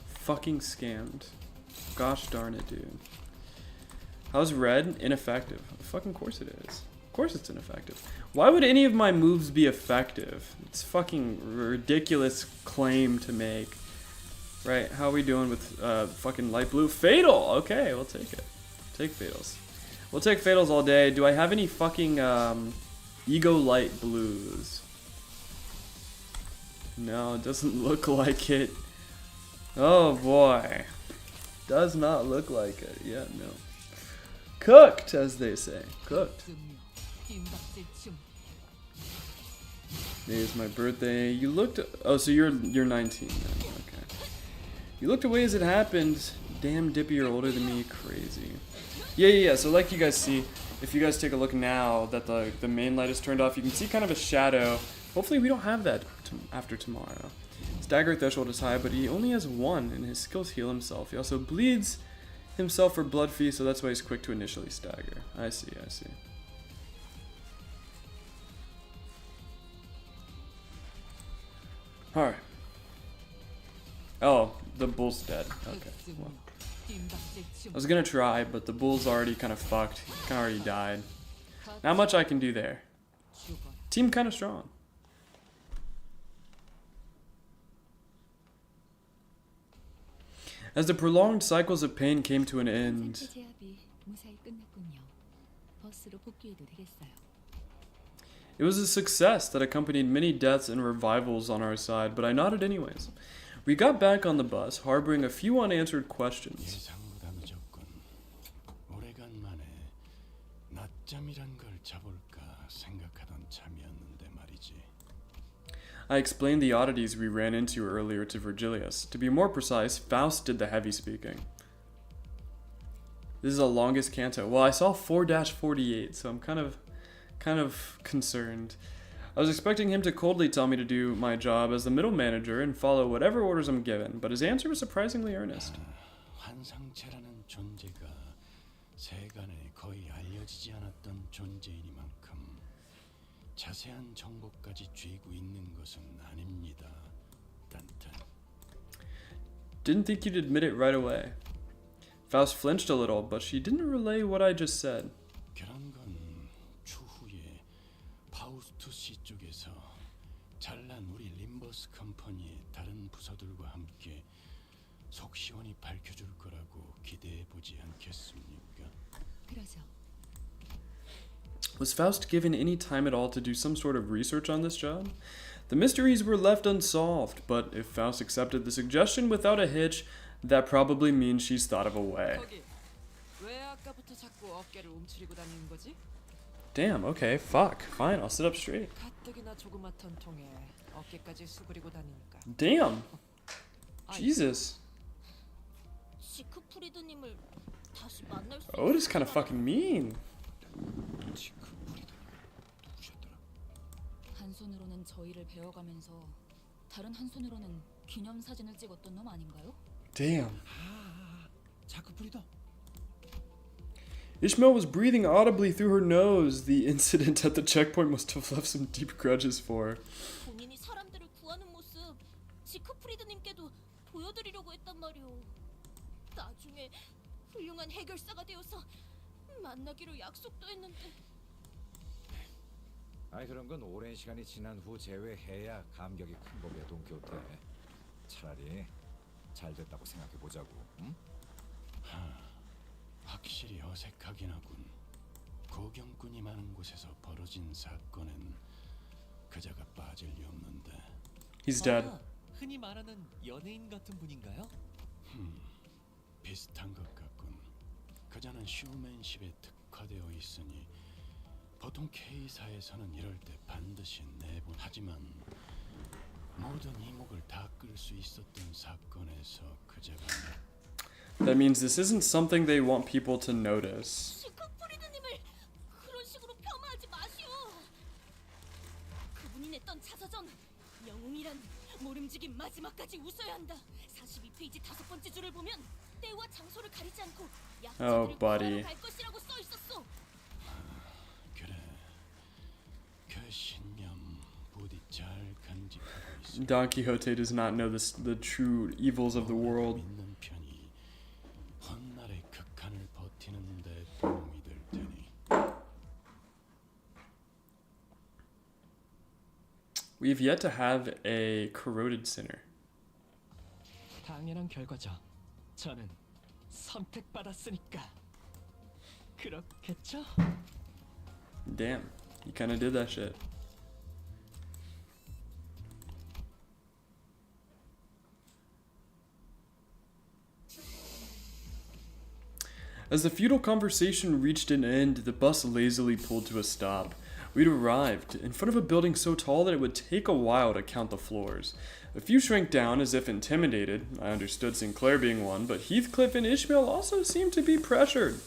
Fucking scammed. Gosh darn it, dude. How's red? Ineffective. Fucking course it is. Of course it's ineffective. Why would any of my moves be effective? It's fucking ridiculous claim to make. Right, how are we doing with fucking light blue? Fatal! Okay, we'll take it. Take fatals. We'll take fatals all day. Do I have any fucking ego light blues? No, it doesn't look like it. Oh boy. Does not look like it. Yeah, no. Cooked, as they say. Cooked. Today is my birthday. You looked. Oh, so you're 19 then. Okay. You looked away as it happened. Damn, Dippy, you're older than me. Crazy. Yeah. So like you guys see, if you guys take a look now that the main light is turned off, you can see kind of a shadow. Hopefully we don't have that after tomorrow. His dagger threshold is high, but he only has 1, and his skills heal himself. He also bleeds himself for blood fee, so that's why he's quick to initially stagger. I see. Alright. Oh, the bull's dead. Okay. Well. I was gonna try, but the bull's already kind of fucked. Kind of already died. Not much I can do there. Team kind of strong. As the prolonged cycles of pain came to an end, it was a success that accompanied many deaths and revivals on our side, but I nodded anyways. We got back on the bus, harboring a few unanswered questions. I explained the oddities we ran into earlier to Virgilius. To be more precise, Faust did the heavy speaking. This is the longest canto. Well, I saw 4-48, so I'm kind of concerned. I was expecting him to coldly tell me to do my job as the middle manager and follow whatever orders I'm given, but his answer was surprisingly earnest. Didn't think you'd admit it right away. Faust flinched a little, but she didn't relay what I just said. Was Faust given any time at all to do some sort of research on this job? The mysteries were left unsolved, but if Faust accepted the suggestion without a hitch, that probably means she's thought of a way. Damn, okay, fuck. Fine, I'll sit up straight. Damn! Jesus. Otis kind of fucking mean. 한 손으로는 저희를 배워가면서 다른 한 손으로는 기념사진을 찍었던 놈 아닌가요? Damn. Ishmael was breathing audibly through her nose. The incident at the checkpoint must have left some deep grudges for her. 본인이 사람들을 구하는 모습 지크프리드님께도 보여드리려고 했단 말이오. 나중에 훌륭한 해결사가 되어서 만나기로 약속도 했는데. 아니 그런 건 오랜 시간이 지난 후 제외해야 감격이 큰 법이야 돈키호테. 차라리 잘 됐다고 생각해 보자고. 응? 확실히 어색하긴 하군. 고경꾼이 많은 곳에서 벌어진 사건엔 그자가 빠질 리 없는데. He's dead. 흔히 말하는 연예인 같은 분인가요? 비슷한 것 같군. 그자는 쇼맨십에 특화되어 있으니 보통 K사에서는 이럴 때 반드시 내본. 하지만 모든 이목을 다 끌 수 있었던 사건에서 그자가 That means this isn't something they want people to notice. 지크프리드님을 그런 식으로 폄하하지 마시오. 있었던 자서전. 영웅이란 모름지기 마지막까지 웃어야 한다. 42페이지 5번째 줄을 보면 때와 장소를 가리지 않고 Oh, 약자들을 buddy. 구하러 갈 것이라고 써 있었어. 그래. 그 신념 부디 잘 간직하고 있어. Don Quixote does not know the true evils of the world. 믿는 편이 헛날의 극한을 버티는 데 도움이 될 테니. We've yet to have a corroded sinner. 당연한 결과죠. 저는 선택받았으니까. 그렇겠죠? Damn, he kind of did that shit. As the futile conversation reached an end, the bus lazily pulled to a stop. We'd arrived in front of a building so tall that it would take a while to count the floors. A few shrank down as if intimidated. I understood Sinclair being one, but Heathcliff and Ishmael also seemed to be pressured.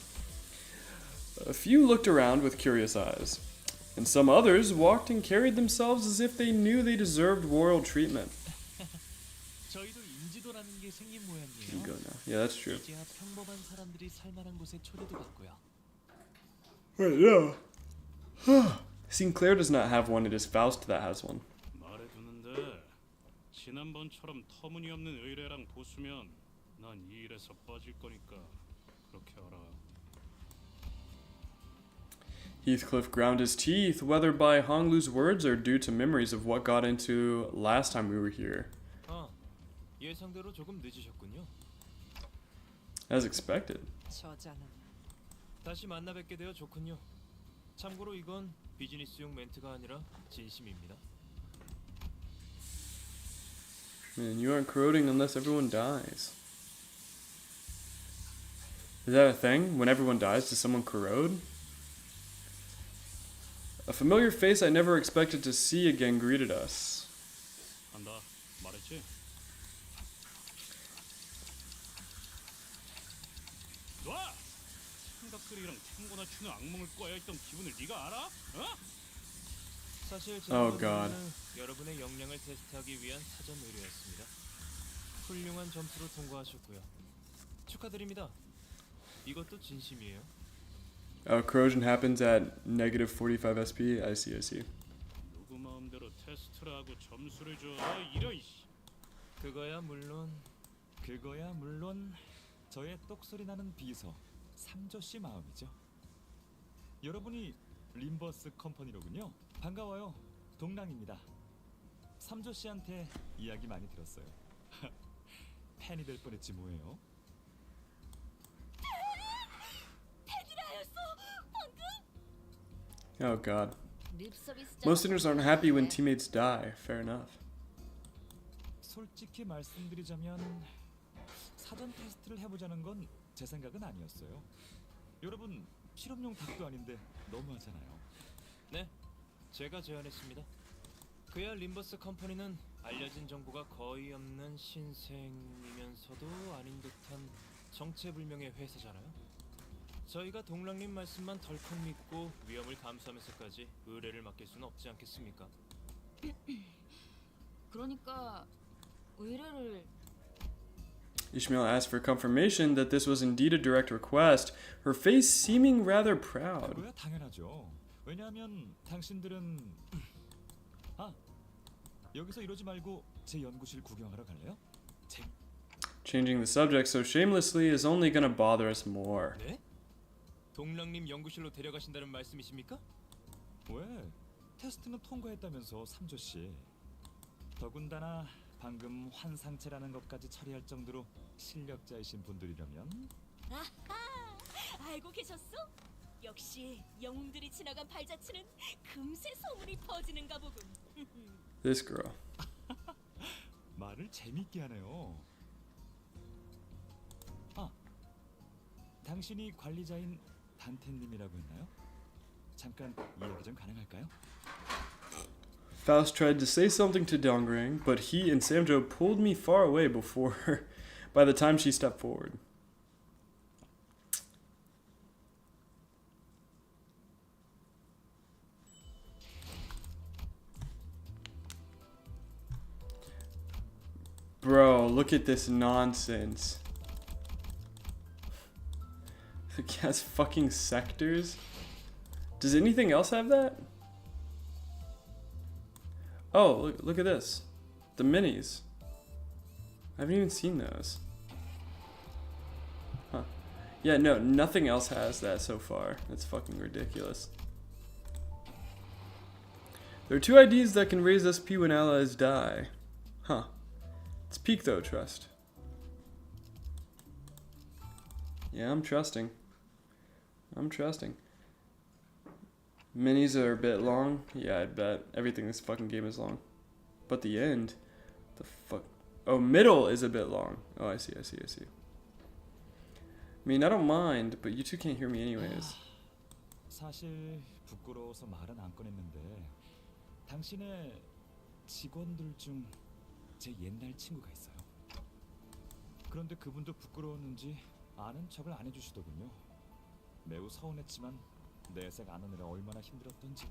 A few looked around with curious eyes, and some others walked and carried themselves as if they knew they deserved royal treatment. 저희도 인지도라는 게 생긴 You 모양이에요. go now. Yeah, that's true. 이제야 평범한 사람들이 살 만한 곳에 초대도 받고요. Wait, no. Sinclair does not have one, it is Faust that has one. 말해두는데 지난번처럼 터무니없는 의뢰랑 보수면 난 이 일에서 빠질 거니까 그렇게 알아. Heathcliff ground his teeth, whether by Honglu's words or due to memories of what got into last time we were here. 예상대로 조금 늦으셨군요. As expected. 저자는 다시 만나 뵙게 되어 좋군요. 참고로 이건 비즈니스용 멘트가 아니라 진심입니다. Man, you aren't corroding unless everyone dies. Is that a thing? When everyone dies, does someone corrode? A familiar face I never expected to see again greeted us. 한다 말했지? 놔! 삼각들이랑 탱고나 추는 악몽을 꿔야했던 기분을 네가 알아? 어? 사실 Oh, God. 지난번에는 여러분의 역량을 테스트하기 위한 사전 의뢰였습니다. 훌륭한 점수로 통과하셨고요. 축하드립니다. 이것도 진심이에요. Oh, corrosion happens at negative 45 SP? I see, I see. 누구 마음대로 테스트를 하고 점수를 줘. 이런 씨. 그거야 물론 저의 똑소리 나는 비서 삼조 씨 마음이죠. 여러분이 림버스 컴퍼니로군요. 반가워요. 동랑입니다. 삼조 씨한테 이야기 많이 들었어요. 팬이 될 뻔했지 뭐예요. Oh, God. 립 서비스 Most sinners aren't happy when teammates die. Fair enough. 솔직히 말씀드리자면 사전 테스트를 해보자는 건 제 생각은 아니었어요. 여러분 실험용 닭도 아닌데 너무하잖아요. 네, 제가 제안했습니다. 그야 림버스 컴퍼니는 알려진 정보가 거의 없는 신생이면서도 아닌 듯한 정체불명의 회사잖아요. 저희가 동랑님 말씀만 덜컥 믿고 위험을 감수하면서까지 의뢰를 맡길 수는 없지 않겠습니까? 그러니까 의뢰를 Ishmael asked for confirmation that this was indeed a direct request, her face seeming rather proud. 그거야 당연하죠. 왜냐하면 당신들은 여기서 이러지 말고 제 연구실 구경하러 갈래요? Changing the subject so shamelessly is only gonna bother us more. 네? 동랑님 연구실로 데려가신다는 말씀이십니까? 왜? 테스트는 통과했다면서 삼조 씨. 더군다나 방금 환상체라는 것까지 처리할 정도로 실력자이신 분들이라면 아하, 알고 계셨어? 역시 영웅들이 지나간 발자취는 금세 소문이 퍼지는가 보군. This girl. 말을 재밌게 하네요. 당신이 관리자인 단테님이라고 했나요? 잠깐 이야기 좀 가능할까요? Faust tried to say something to Dongrang, but he and Samjo pulled me far away before by the time she stepped forward. Bro, look at this nonsense. It has fucking sectors. Does anything else have that? Oh, look at this. The minis. I haven't even seen those. Huh. Yeah, no, nothing else has that so far. That's fucking ridiculous. There are two IDs that can raise SP when allies die. Huh. It's peak though, trust. Yeah, I'm trusting. I'm trusting. Minis are a bit long. Yeah, I bet. Everything in this fucking game is long. But the end? The fuck? Oh, middle is a bit long. Oh, I see. I mean, I don't mind, but you two can't hear me anyways. 사실 부끄러워서 말은 안 꺼냈는데 당신의 직원들 중 제 옛날 친구가 있어요. 그런데 그분도 부끄러웠는지 아는 척을 안 해주시더군요. 매우 서운했지만 내색 안 하느라 얼마나 힘들었던지.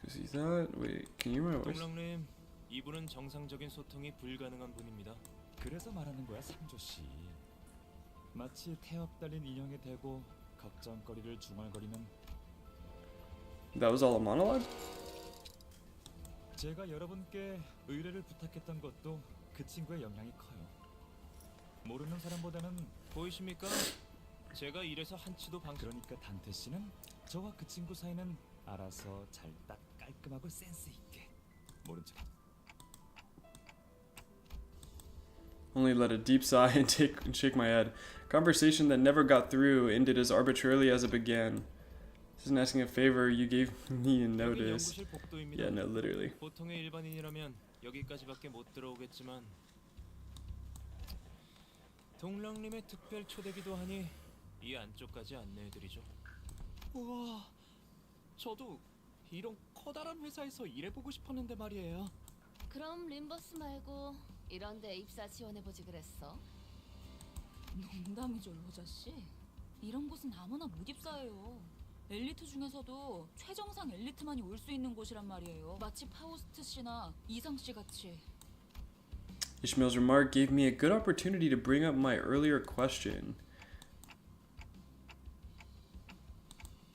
Cause he thought, wait, can you remember? 동랑님, 이분은 정상적인 소통이 불가능한 분입니다. 그래서 말하는 거야, 상조 씨. 마치 태엽 달린 인형이 되고 걱정거리를 중얼거리는. That was all a monologue? 제가 여러분께 의뢰를 부탁했던 것도 그 친구의 영향이 커요. 모르는 사람보다는 보이십니까? 제가 이래서 한치도 그러니까 단테 씨는 저와 그 친구 사이는 알아서 잘 딱 깔끔하고 센스 있게 모른 척. Only let a deep sigh and shake my head. Conversation that never got through ended as arbitrarily as it began. This isn't asking a favor. You gave me a notice. 연구실 복도입니다. Yeah, no, literally. 보통의 일반인이라면 여기까지밖에 못 들어오겠지만 동랑님의 특별 초대기도 하니 이 안쪽까지 안내해드리죠. 우와, 저도 이런 커다란 회사에서 일해보고 싶었는데 말이에요. 그럼 림버스 말고 이런 데 입사 지원해보지 그랬어? 농담이죠, 로자씨. 이런 곳은 아무나 못 입사해요. 엘리트 중에서도 최정상 엘리트만이 올 수 있는 곳이란 말이에요. 마치 파우스트 씨나 이상 씨 같이. Ishmael's remark gave me a good opportunity to bring up my earlier question.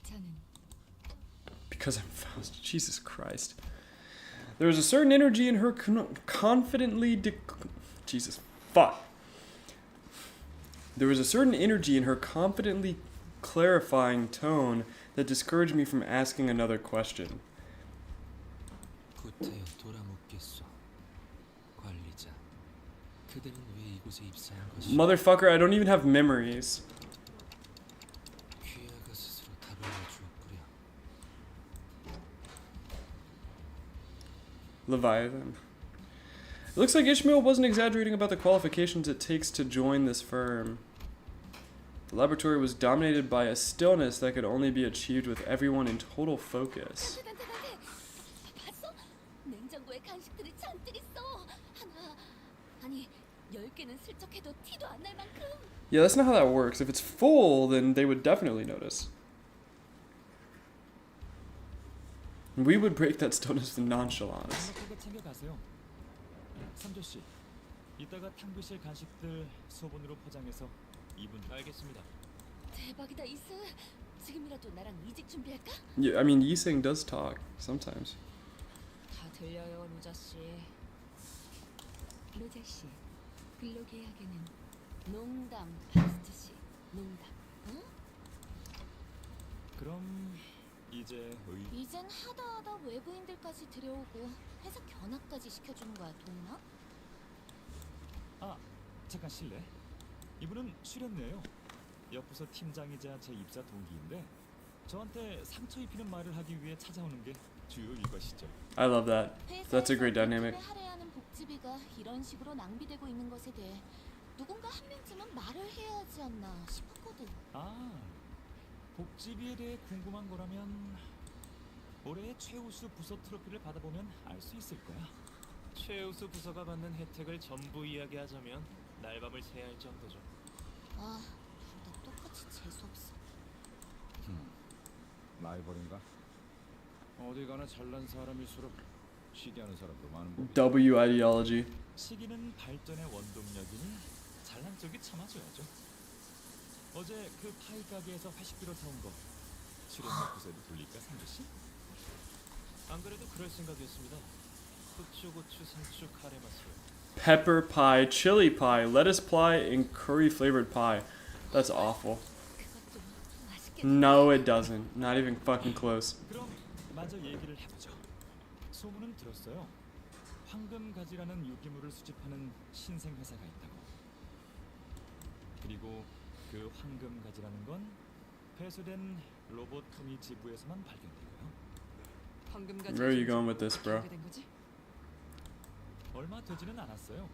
저는 Because I'm Faust. Jesus Christ. There was a certain energy in her confidently Jesus fuck. There was a certain energy in her confidently clarifying tone that discouraged me from asking another question. 구태여 돌아묻겠소. 관리자. 그대는 왜 이곳에 입사한 것이? Motherfucker, I don't even have memories. 귀하가 스스로 답을 내주었구려. Leviathan. It looks like Ishmael wasn't exaggerating about the qualifications it takes to join this firm. The laboratory was dominated by a stillness that could only be achieved with everyone in total focus. 단테. 봤어? 냉장고에 간식들이 잔뜩 있어. 하나, 아니 10개는 슬쩍 해도 티도 안 날 만큼. Yeah, that's not how that works. If it's full, then they would definitely notice. We would break that stillness with nonchalance. 넉넉하게 챙겨가세요. 상조 씨, 이따가 탕비실 간식들 소분으로 포장해서 이분. 알겠습니다. 대박이다 이스. 지금이라도 나랑 이직 준비할까? Yeah, I mean, Yiseng does talk sometimes. 다 들려요, 로자씨. 로자 씨, 근로 계약에는 농담, 파스트 씨. 농담. 응? 그럼 이제 이젠 하다 외부인들까지 들여오고 회사 견학까지 시켜주는 거야, 동나? 아, 잠깐 실례. 이분은 수련네요. 옆 부서 팀장이자 제 입사 동기인데 저한테 상처 입히는 말을 하기 위해 찾아오는 게 주요 일과시죠. I love that. That's a great dynamic. 할애하는 복지비가 이런 식으로 낭비되고 있는 것에 대해 누군가 한 명쯤은 말을 해야 하지 않나 싶었거든. 아, 복지비에 대해 궁금한 거라면 올해의 최우수 부서 트로피를 받아보면 알 수 있을 거야. 최우수 부서가 받는 혜택을 전부 이야기하자면 날밤을 새야 할 정도죠. 아, 둘 다 똑같이 재수없어. 라이벌인가? 어디 가나 잘난 사람일수록 시기하는 사람도 많은 법이지. W ideology. 시기는 발전의 원동력이니 잘난 쪽이 참아줘야죠. 어제 그 파이 가게에서 회식비로 사온 거 출연료 구세도 돌릴까 상주씨? 안 그래도 그럴 생각이었습니다. 후추, 고추, 상추, 카레 맛으로. Pepper pie, chili pie, lettuce pie, and curry flavored pie. That's awful. 그것 좀 맛있게. No, it doesn't. Not even fucking close. 그럼 마저 얘기를 해보죠. 소문은 들었어요. 황금가지라는 유기물을 수집하는 신생 회사가 있다고. 그리고 그 황금가지라는 건 폐쇄된 로보토미 지부에서만 발견되고요. 황금가지. Where are you going with this, bro? 어떻게 된 거지? 얼마 되지는 않았어요.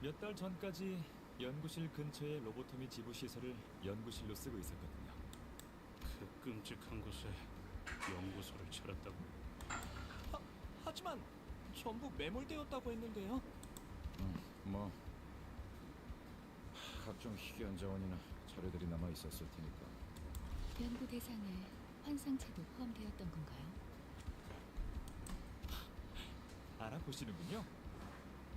몇 달 전까지 연구실 근처의 로보토미 지부 시설을 연구실로 쓰고 있었거든요. 그 끔찍한 곳에 연구소를 차렸다고? 하지만 전부 매몰되었다고 했는데요. 뭐 각종 희귀한 자원이나 자료들이 남아 있었을 테니까. 연구 대상에 환상체도 포함되었던 건가요? 알아보시는군요.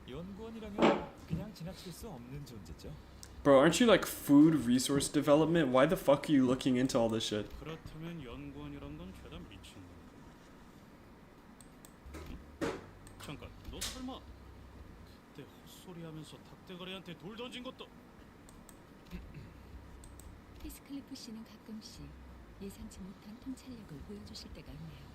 연구원이라면 그냥 지나칠 수 없는 존재죠. Bro, aren't you like food resource development? Why the fuck are you looking into all this shit? 그렇다면 연구원이란 건 죄다 미친 건가? 잠깐, 너 설마 그때 헛소리하면서 닭대가리한테 돌 던진 것도? 히스클리프 씨는 가끔씩 예상치 못한 통찰력을 보여주실 때가 있네요.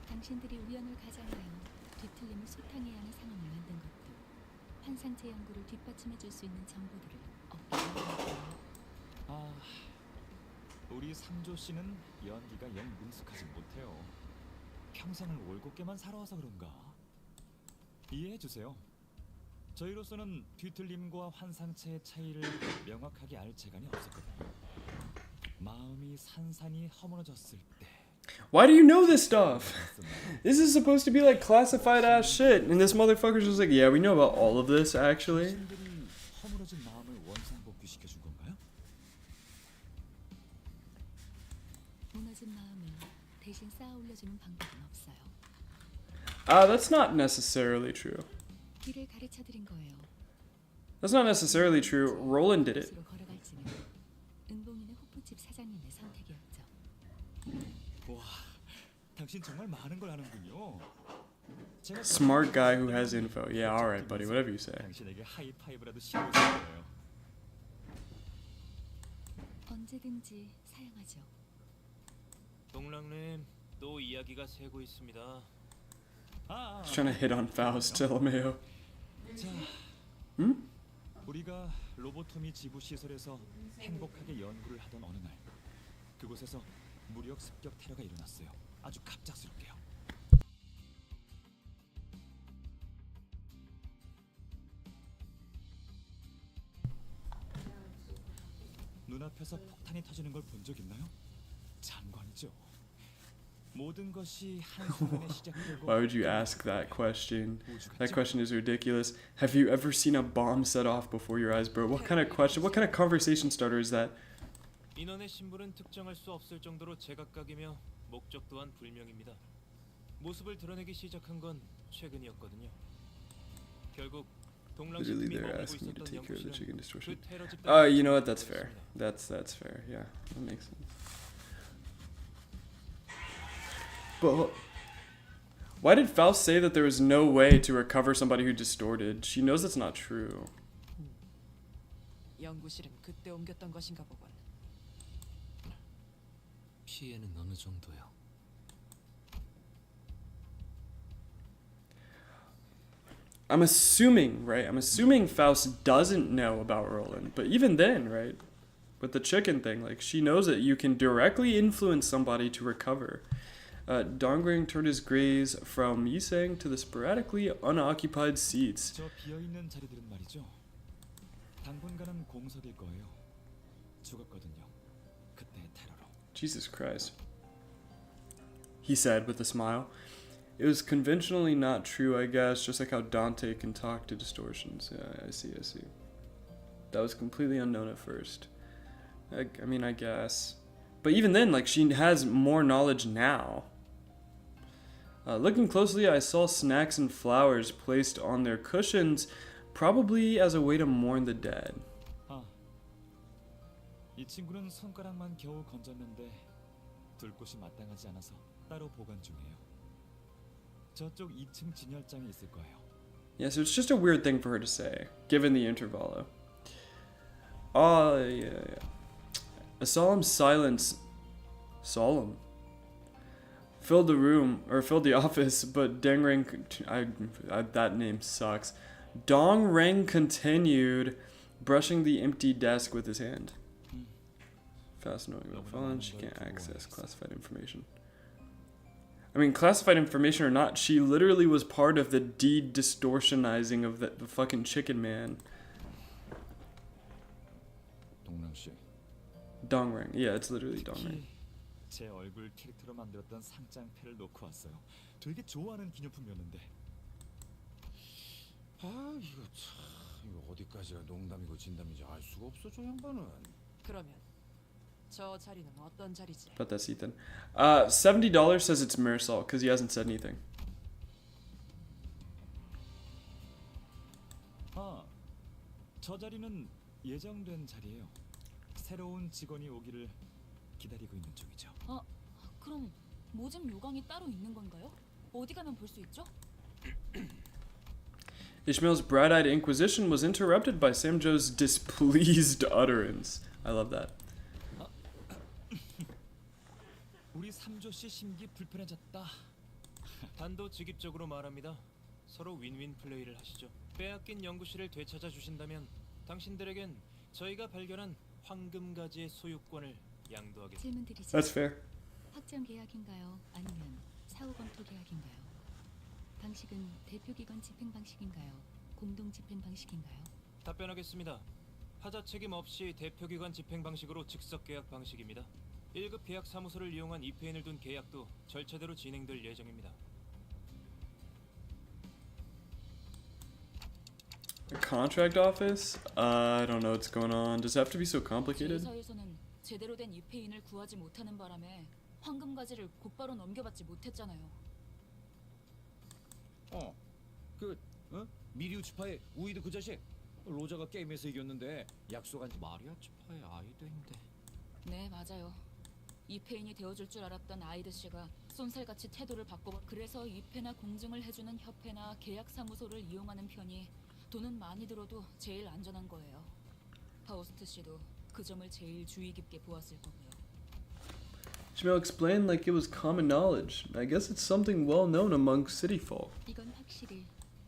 당신들이 우연을 가장하여 뒤틀림을 소탕해야 하는 상황을 만든 것도 환상체 연구를 뒷받침해줄 수 있는 정보들을 얻기 위함이었군요. 아, 우리 삼조 씨는 연기가 영 능숙하지 못해요. 평생을 올곧게만 살아와서 그런가? 이해해 주세요. 저희로서는 뒤틀림과 환상체의 차이를 명확하게 알 재간이 없었거든요. 마음이 산산이 허물어졌을 때. Why do you know this stuff? This is supposed to be like classified ass shit. And this motherfucker's just like, yeah, we know about all of this actually. 당신들이 허물어진 마음을 원상복귀시켜 준 건가요? 무너진 마음을 대신 쌓아 올려주는 방법은 없어요. That's not necessarily true. 길을 가르쳐 드린 거예요. That's not necessarily true. Roland did it. 곳으로 걸어갈지는 은봉이네 호프집 사장님의 선택이었죠. 와, 당신 정말 많은 걸 아는군요. 제가 Smart guy who has info. Yeah, alright, buddy. Whatever you say. 당신에게 하이파이브라도 씌우고 있을 거예요. 언제든지 사용하죠. 동랑님, 또 이야기가 새고 있습니다. He's trying to hit on Faust, LMAO. 자, Hmm? 우리가 로보토미 지부 시설에서 행복하게 연구를 하던 어느 날, 그곳에서 무력 습격 테러가 일어났어요. 아주 갑작스럽게요. 눈앞에서 폭탄이 터지는 걸 본 적 있나요? 장관이죠. 모든 것이 한순간에 시작되고 Why would you ask that question? That question is ridiculous. Have you ever seen a bomb set off before your eyes, bro? What kind of question? What kind of conversation starter is that? 인원의 신분은 특정할 수 없을 정도로 제각각이며 목적 또한 불명입니다. 모습을 드러내기 시작한 건 최근이었거든요. 결국 Literally, 동랑신님이 they're 머물고 asking you to 있었던 take care of the 연구실은 chicken 그 distortion. 테러 집단 You know what? That's fair. That's fair. Yeah, that makes sense. But why did Faust say that there was no way to recover somebody who distorted? She knows that's not true. 연구실은 그때 옮겼던 것인가 보군. 피해는 어느 정도요? I'm assuming, right? I'm assuming Faust doesn't know about Roland. But even then, right? With the chicken thing, like, she knows that you can directly influence somebody to recover. Dongring turned his gaze from Yiseng to the sporadically unoccupied seats. 저 비어있는 자리들은 말이죠. 당분간은 공석일 거예요. 죽었거든요. 그때 테러로. Jesus Christ. He said with a smile. It was conventionally not true, I guess, just like how Dante can talk to distortions. Yeah, I see. That was completely unknown at first. I mean, I guess. But even then, like, she has more knowledge now. Looking closely, I saw snacks and flowers placed on their cushions, probably as a way to mourn the dead. 아, 이 친구는 손가락만 겨우 건졌는데 둘 곳이 마땅하지 않아서 따로 보관 중이에요. 저쪽 2층 진열장에 있을 거예요. Yeah, so it's just a weird thing for her to say, given the intervalo. Yeah. A solemn silence, solemn, filled the room, or filled the office, but Dong Reng, that name sucks. Dong Reng continued, brushing the empty desk with his hand. Fast knowing about phones, she can't access classified information. I mean, classified information or not, she literally was part of the de-distortionizing of the fucking chicken man. 동랑 씨. Dong Reng. Yeah, it's literally Dong Reng. 제 얼굴 캐릭터로 만들었던 상장패를 놓고 왔어요. 되게 좋아하는 기념품이었는데. 아, 이거 참, 이거 어디까지가 농담이고 진담인지 알 수가 없어, 저 양반은. 그러면 저 자리는 어떤 자리지? But that's Ethan. $70 says it's Marisol because he hasn't said anything. 아, 저 자리는 예정된 자리예요. 새로운 직원이 오기를 기다리고 있는 중이죠. 그럼 모집 요강이 따로 있는 건가요? 어디 가면 볼 수 있죠? Ishmael's bright-eyed inquisition was interrupted by Samjo's displeased utterance. I love that. 우리 삼조 씨 심기 불편해졌다. 단도직입적으로 말합니다. 서로 윈윈 플레이를 하시죠. 빼앗긴 연구실을 되찾아 주신다면 당신들에겐 저희가 발견한 황금가지의 소유권을 양도하겠습니다. 질문 드리죠. That's fair. 확정 계약인가요? 아니면 사후 검토 계약인가요? 방식은 대표기관 집행 방식인가요? 공동 집행 방식인가요? 답변하겠습니다. 하자 책임 없이 대표기관 집행 방식으로 즉석 계약 방식입니다. 1급 계약 사무소를 이용한 EPN을 둔 계약도 절차대로 진행될 예정입니다. A contract office? I don't know what's going on. Does it have to be so complicated? 회사에서는 제대로 된 입회인을 구하지 못하는 바람에 황금가지를 곧바로 넘겨받지 못했잖아요. 미리우치파의 우이드 그 자식 로저가 게임에서 이겼는데 약속한 마리아치파의 아이드인데. 네, 맞아요. 입회인이 되어줄 줄 알았던 아이드 씨가 쏜살같이 태도를 바꿔 그래서 입회나 공증을 해주는 협회나 계약 사무소를 이용하는 편이 돈은 많이 들어도 제일 안전한 거예요. 파우스트 씨도 그 점을 제일 주의 깊게 보았을 거고요. Ishmael explained like it was common knowledge. I guess it's something well known among city folk. 이건 확실히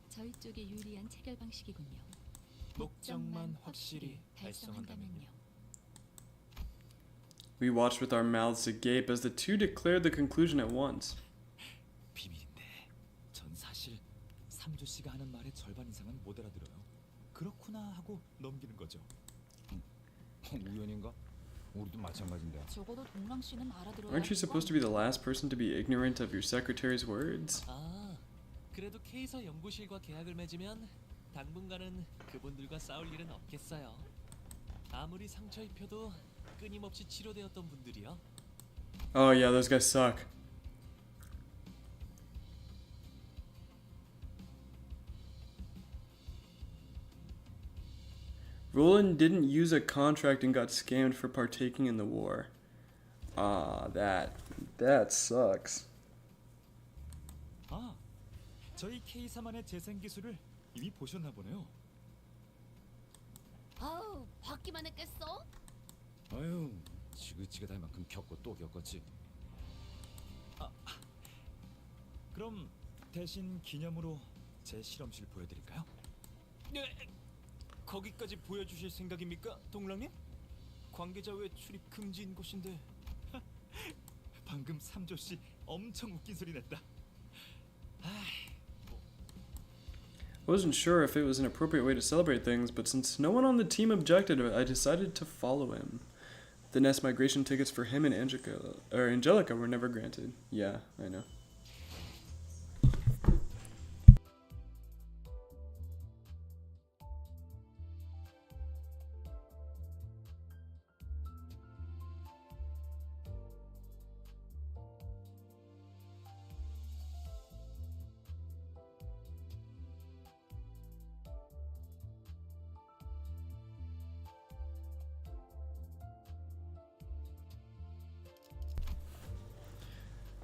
저희 쪽에 유리한 체결 방식이군요. 목적만 확실히 달성한다면요. We watched with our mouths agape as the two declared the conclusion at once. 비밀인데 전 사실 삼조 씨가 하는 말의 절반 이상은 못 알아들어요. 그렇구나 하고 넘기는 거죠. 우연인가? 우리도 마찬가지인데. 적어도 동랑 씨는 알아들어야 Aren't you supposed to be the last person to be ignorant of your secretary's words? 아, 그래도 K사 연구실과 계약을 맺으면 당분간은 그분들과 싸울 일은 없겠어요. 아무리 상처 입혀도 끊임없이 치료되었던 분들이요. Oh yeah, those guys suck. Roland didn't use a contract and got scammed for partaking in the war. Ah, that sucks. 아, 저희 K사만의 재생 기술을 이미 보셨나 보네요. 아우, 받기만 했겠어? 아유, 지긋지긋할 만큼 겪고 또 겪었지. 그럼 대신 기념으로 제 실험실 보여드릴까요? 네, 거기까지 보여주실 생각입니까, 동랑님? 관계자 외 출입 금지인 곳인데. 방금 삼조 씨 엄청 웃긴 소리 냈다. I wasn't sure if it was an appropriate way to celebrate things, but since no one on the team objected, I decided to follow him. The nest migration tickets for him and Angelica were never granted. Yeah, I know.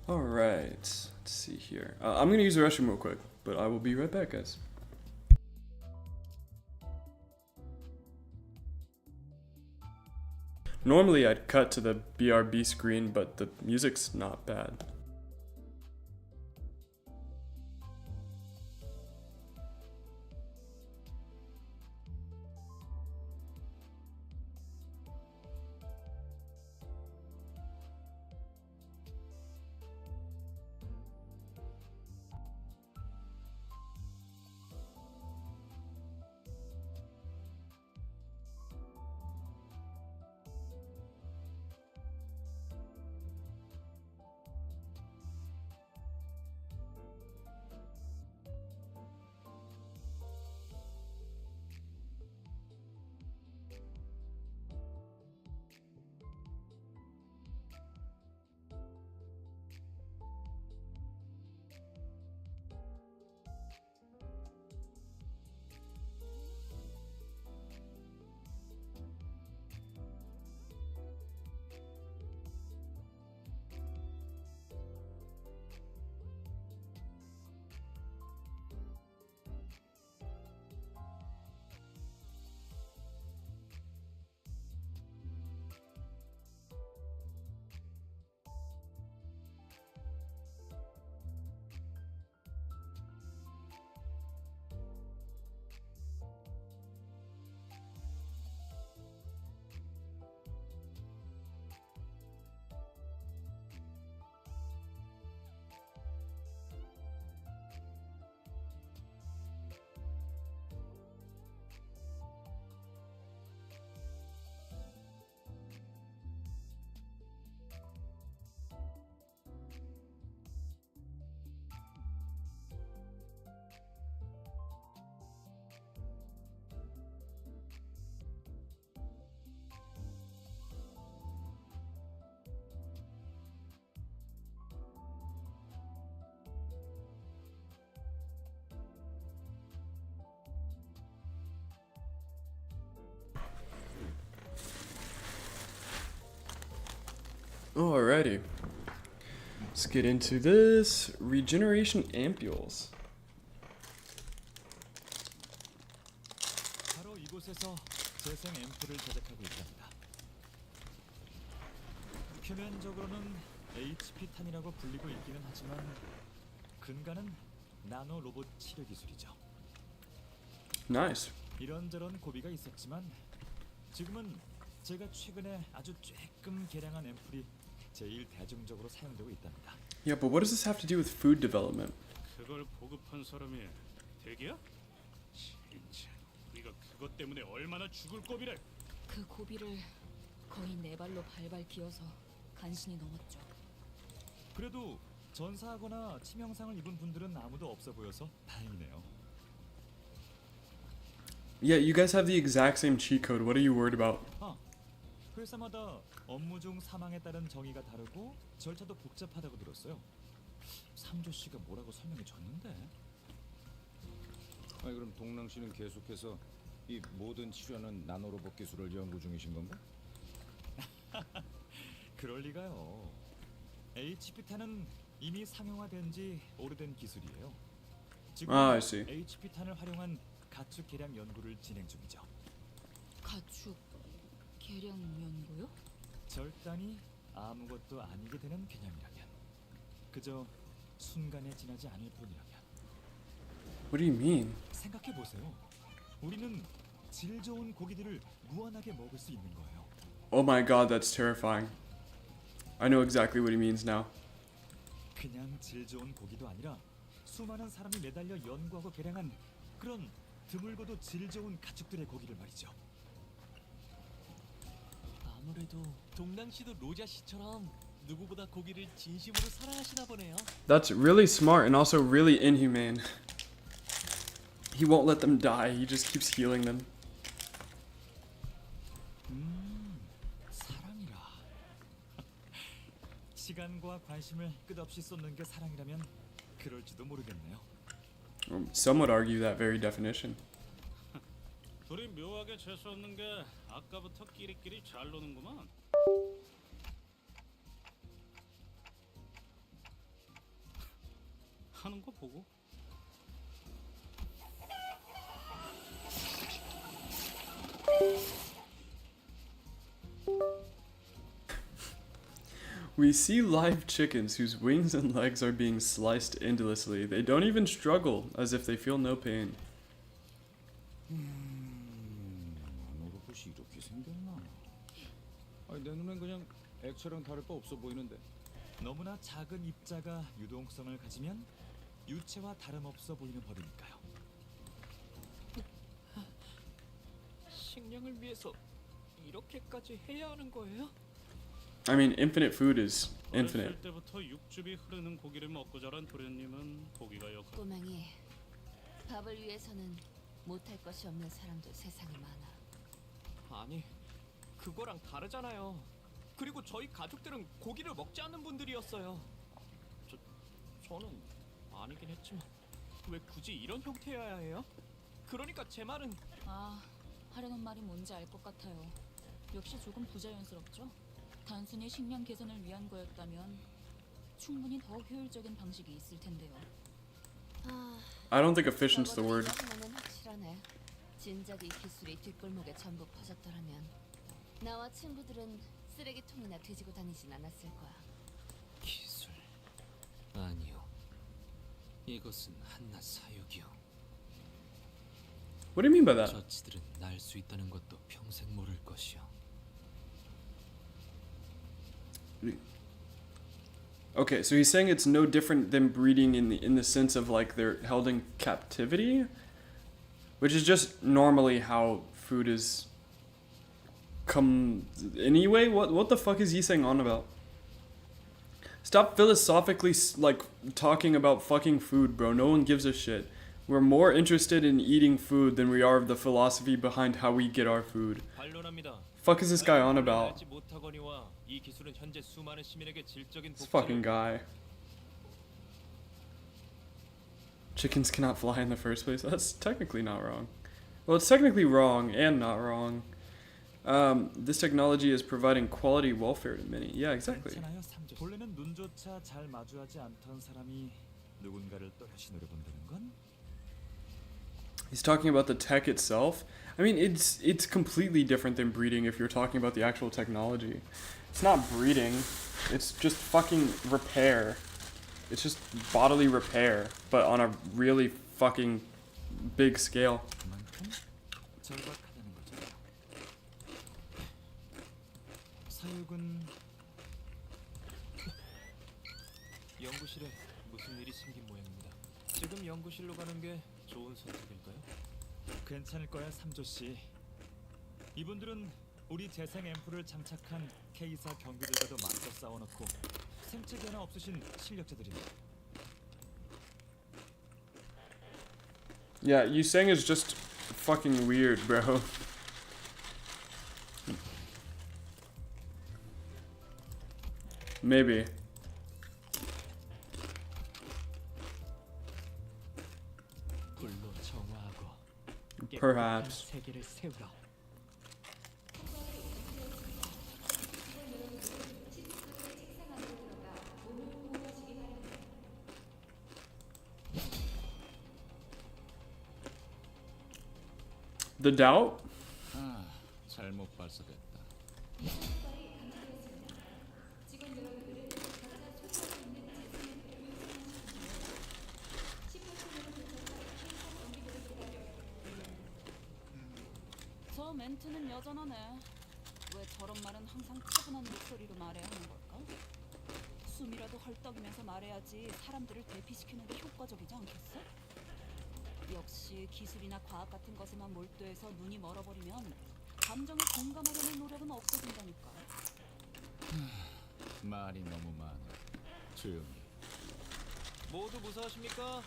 All right, let's see here. I'm gonna use the restroom real quick, but I will be right back, guys. Normally I'd cut to the BRB screen, but the music's not bad. Alrighty. Let's get into this. Regeneration ampules. 바로 이곳에서 재생 앰플을 제작하고 있답니다. 표면적으로는 HP 탄이라고 불리고 있기는 하지만 근간은 나노 로봇 치료 기술이죠. Nice. 이런저런 고비가 있었지만 지금은 제가 최근에 아주 쬐끔 개량한 앰플이 제일 대중적으로 사용되고 있답니다. Yeah, but what does this have to do with food development? 그걸 보급한 사람이 대기야? 진짜 우리가 그것 때문에 얼마나 죽을 고비래. 그 고비를 거의 네 발로 발발 기어서 간신히 넘었죠. 그래도 전사하거나 치명상을 입은 분들은 아무도 없어 보여서 다행이네요. Yeah, you guys have the exact same cheat code. What are you worried about? 회사마다 업무 중 사망에 따른 정의가 다르고 절차도 복잡하다고 들었어요. 삼조 씨가 뭐라고 설명해 줬는데. 아니 그럼 동랑 씨는 계속해서 이 모든 치료하는 나노로봇 기술을 연구 중이신 건가? 그럴 리가요. HP탄은 이미 상용화된 지 오래된 기술이에요. 지금 I see. HP탄을 활용한 가축 개량 연구를 진행 중이죠. 가축 개량 연구요? 절단이 아무것도 아니게 되는 개념이라면, 그저 순간에 지나지 않을 뿐이라면. What do you mean? 생각해 보세요. 우리는 질 좋은 고기들을 무한하게 먹을 수 있는 거예요. Oh my god, that's terrifying. I know exactly what he means now. 그냥 질 좋은 고기도 아니라 수많은 사람이 매달려 연구하고 개량한 그런 드물고도 질 좋은 가축들의 고기를 말이죠. 아무래도 동랑 씨도 로자 씨처럼 누구보다 고기를 진심으로 사랑하시나 보네요. That's really smart and also really inhumane. He won't let them die, he just keeps healing them. 사랑이라. 시간과 관심을 끝없이 쏟는 게 사랑이라면 그럴지도 모르겠네요. Some would argue that very definition. 둘이 묘하게 재수 없는 게 아까부터 끼리끼리 잘 노는구만. 하는 거 보고. We see live chickens whose wings and legs are being sliced endlessly. They don't even struggle, as if they feel no pain. 로봇이 이렇게 생겼나? 아니, 내 눈엔 그냥 액체랑 다를 바 없어 보이는데. 너무나 작은 입자가 유동성을 가지면 유체와 다름없어 보이는 법이니까요. 식량을 위해서 이렇게까지 해야 하는 거예요? I mean, infinite food is infinite. 어렸을 때부터 육즙이 흐르는 고기를 먹고 자란 도련님은 고기가 역할. 꼬맹이, 밥을 위해서는 못할 것이 없는 사람도 세상에 많아. 아니, 그거랑 다르잖아요. 그리고 저희 가족들은 고기를 먹지 않는 분들이었어요. 저는 아니긴 했지만 왜 굳이 이런 형태여야 해요? 그러니까 제 말은 하려는 말이 뭔지 알 것 같아요. 역시 조금 부자연스럽죠? 단순히 식량 개선을 위한 거였다면 충분히 더 효율적인 방식이 있을 텐데요. I don't think efficient's the word. 하나는 확실하네. 진작 이 기술이 뒷골목에 전부 퍼졌더라면 나와 친구들은 쓰레기통이나 뒤지고 다니진 않았을 거야. 기술 아니요. 이것은 한낱 사육이요. What do you mean by that? 저치들은 날 수 있다는 것도 평생 모를 것이요. Okay, so he's saying it's no different than breeding in the sense of like they're held in captivity, which is just normally how food is come anyway. What the fuck is he saying on about? Stop philosophically like talking about fucking food, bro. No one gives a shit. We're more interested in eating food than we are of the philosophy behind how we get our food. Fuck is this guy on about? This fucking guy. Chickens cannot fly in the first place. That's technically not wrong. Well, it's technically wrong and not wrong. This technology is providing quality welfare to many. Yeah, exactly. 괜찮아요, 삼조. 본래는 눈조차 잘 마주하지 않던 사람이 누군가를 또다시 노려본다는 건? He's talking about the tech itself. I mean, it's completely different than breeding if you're talking about the actual technology. It's not breeding. It's just fucking repair. It's just bodily repair, but on a really fucking big scale. 절박하다는 거죠. 사육은 연구실에 무슨 일이 생긴 모양입니다. 지금 연구실로 가는 게 좋은 선택일까요? 괜찮을 거야, 삼조 씨. 이분들은 우리 재생 앰플을 장착한 K사 경비들과도 맞서 싸워놓고 생체계나 없으신 실력자들입니다. Yeah, you saying is just fucking weird, bro. Maybe. Perhaps. The doubt? 잘못 발사됐다. 저 멘트는 여전하네. 왜 저런 말은 항상 차분한 목소리로 말해야 하는 걸까? 숨이라도 헐떡이면서 말해야지 사람들을 대피시키는 게 효과적이지 않겠어? 역시 기술이나 과학 같은 것에만 몰두해서 눈이 멀어버리면 감정에 공감하려는 노력은 없어진다니까. 말이 너무 많아. 조용히. 모두 무사하십니까?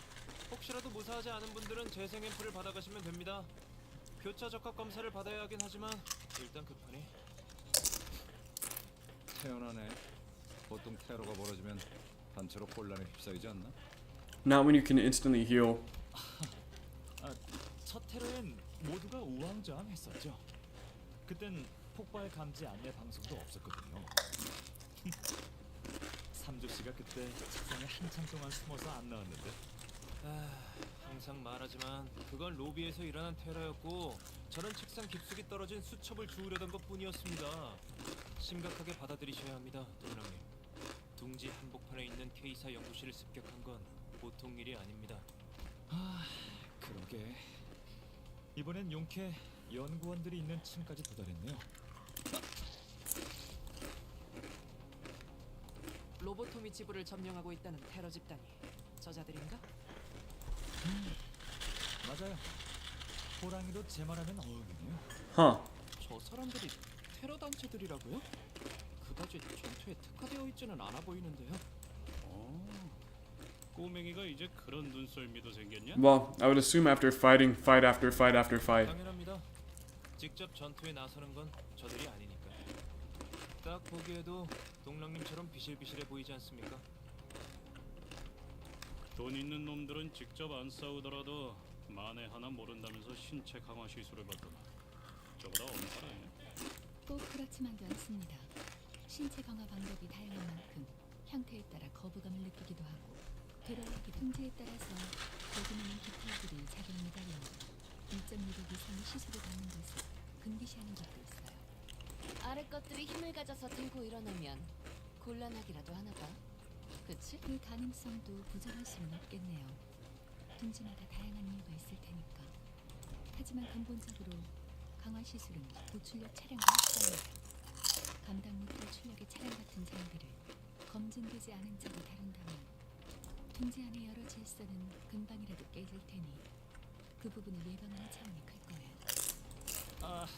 혹시라도 무사하지 않은 분들은 재생 앰플을 받아가시면 됩니다. 교차 적합 검사를 받아야 하긴 하지만 일단 급하니. 태연하네. 보통 테러가 벌어지면 단체로 혼란에 휩싸이지 않나? Not when you can instantly heal. 첫 테러엔 모두가 우왕좌왕했었죠. 그땐 폭발 감지 안내 방송도 없었거든요. 삼조 씨가 그때 책상에 한참 동안 숨어서 안 나왔는데. 항상 말하지만 그건 로비에서 일어난 테러였고 저는 책상 깊숙이 떨어진 수첩을 주우려던 것뿐이었습니다. 심각하게 받아들이셔야 합니다, 동랑님. 둥지 한복판에 있는 K사 연구실을 습격한 건 보통 일이 아닙니다. 그러게. 이번엔 용케 연구원들이 있는 층까지 도달했네요. 로보토미 지부를 점령하고 있다는 테러 집단이 저자들인가? 맞아요. 호랑이도 제 말하면 어울리네요. Huh. 저 사람들이 테러 단체들이라고요? 그다지 전투에 특화되어 있지는 않아 보이는데요. 꼬맹이가 이제 그런 눈썰미도 생겼냐? Well, I would assume after fighting fight after fight after fight. 당연합니다. 직접 전투에 나서는 건 저들이 아니니까. 딱 보기에도 동랑님처럼 비실비실해 보이지 않습니까? 돈 있는 놈들은 직접 안 싸우더라도 만에 하나 모른다면서 신체 강화 시술을 받더라. 저보다 엄청나네. 꼭 그렇지만도 않습니다. 신체 강화 방법이 다양한 만큼 형태에 따라 거부감을 느끼기도 하고 괴로워하기 통제에 따라서 거기 있는 디테일들이 작용을 가리며 일정 유독 이상의 시술을 받는 것을 금기시하는 것도 있어요. 아래 것들이 힘을 가져서 들고 일어나면 곤란하기라도 하나 봐. 그치? 그 가능성도 부정할 수는 없겠네요. 둥지마다 다양한 이유가 있을 테니까. 하지만 근본적으로 강화 시술은 고출력 차량과 합성입니다. 감당 못할 출력의 차량 같은 장비를 검증되지 않은 채로 다룬다면 둥지 안의 여러 질서는 금방이라도 깨질 테니 그 부분을 예방하는 차원이 클 거예요.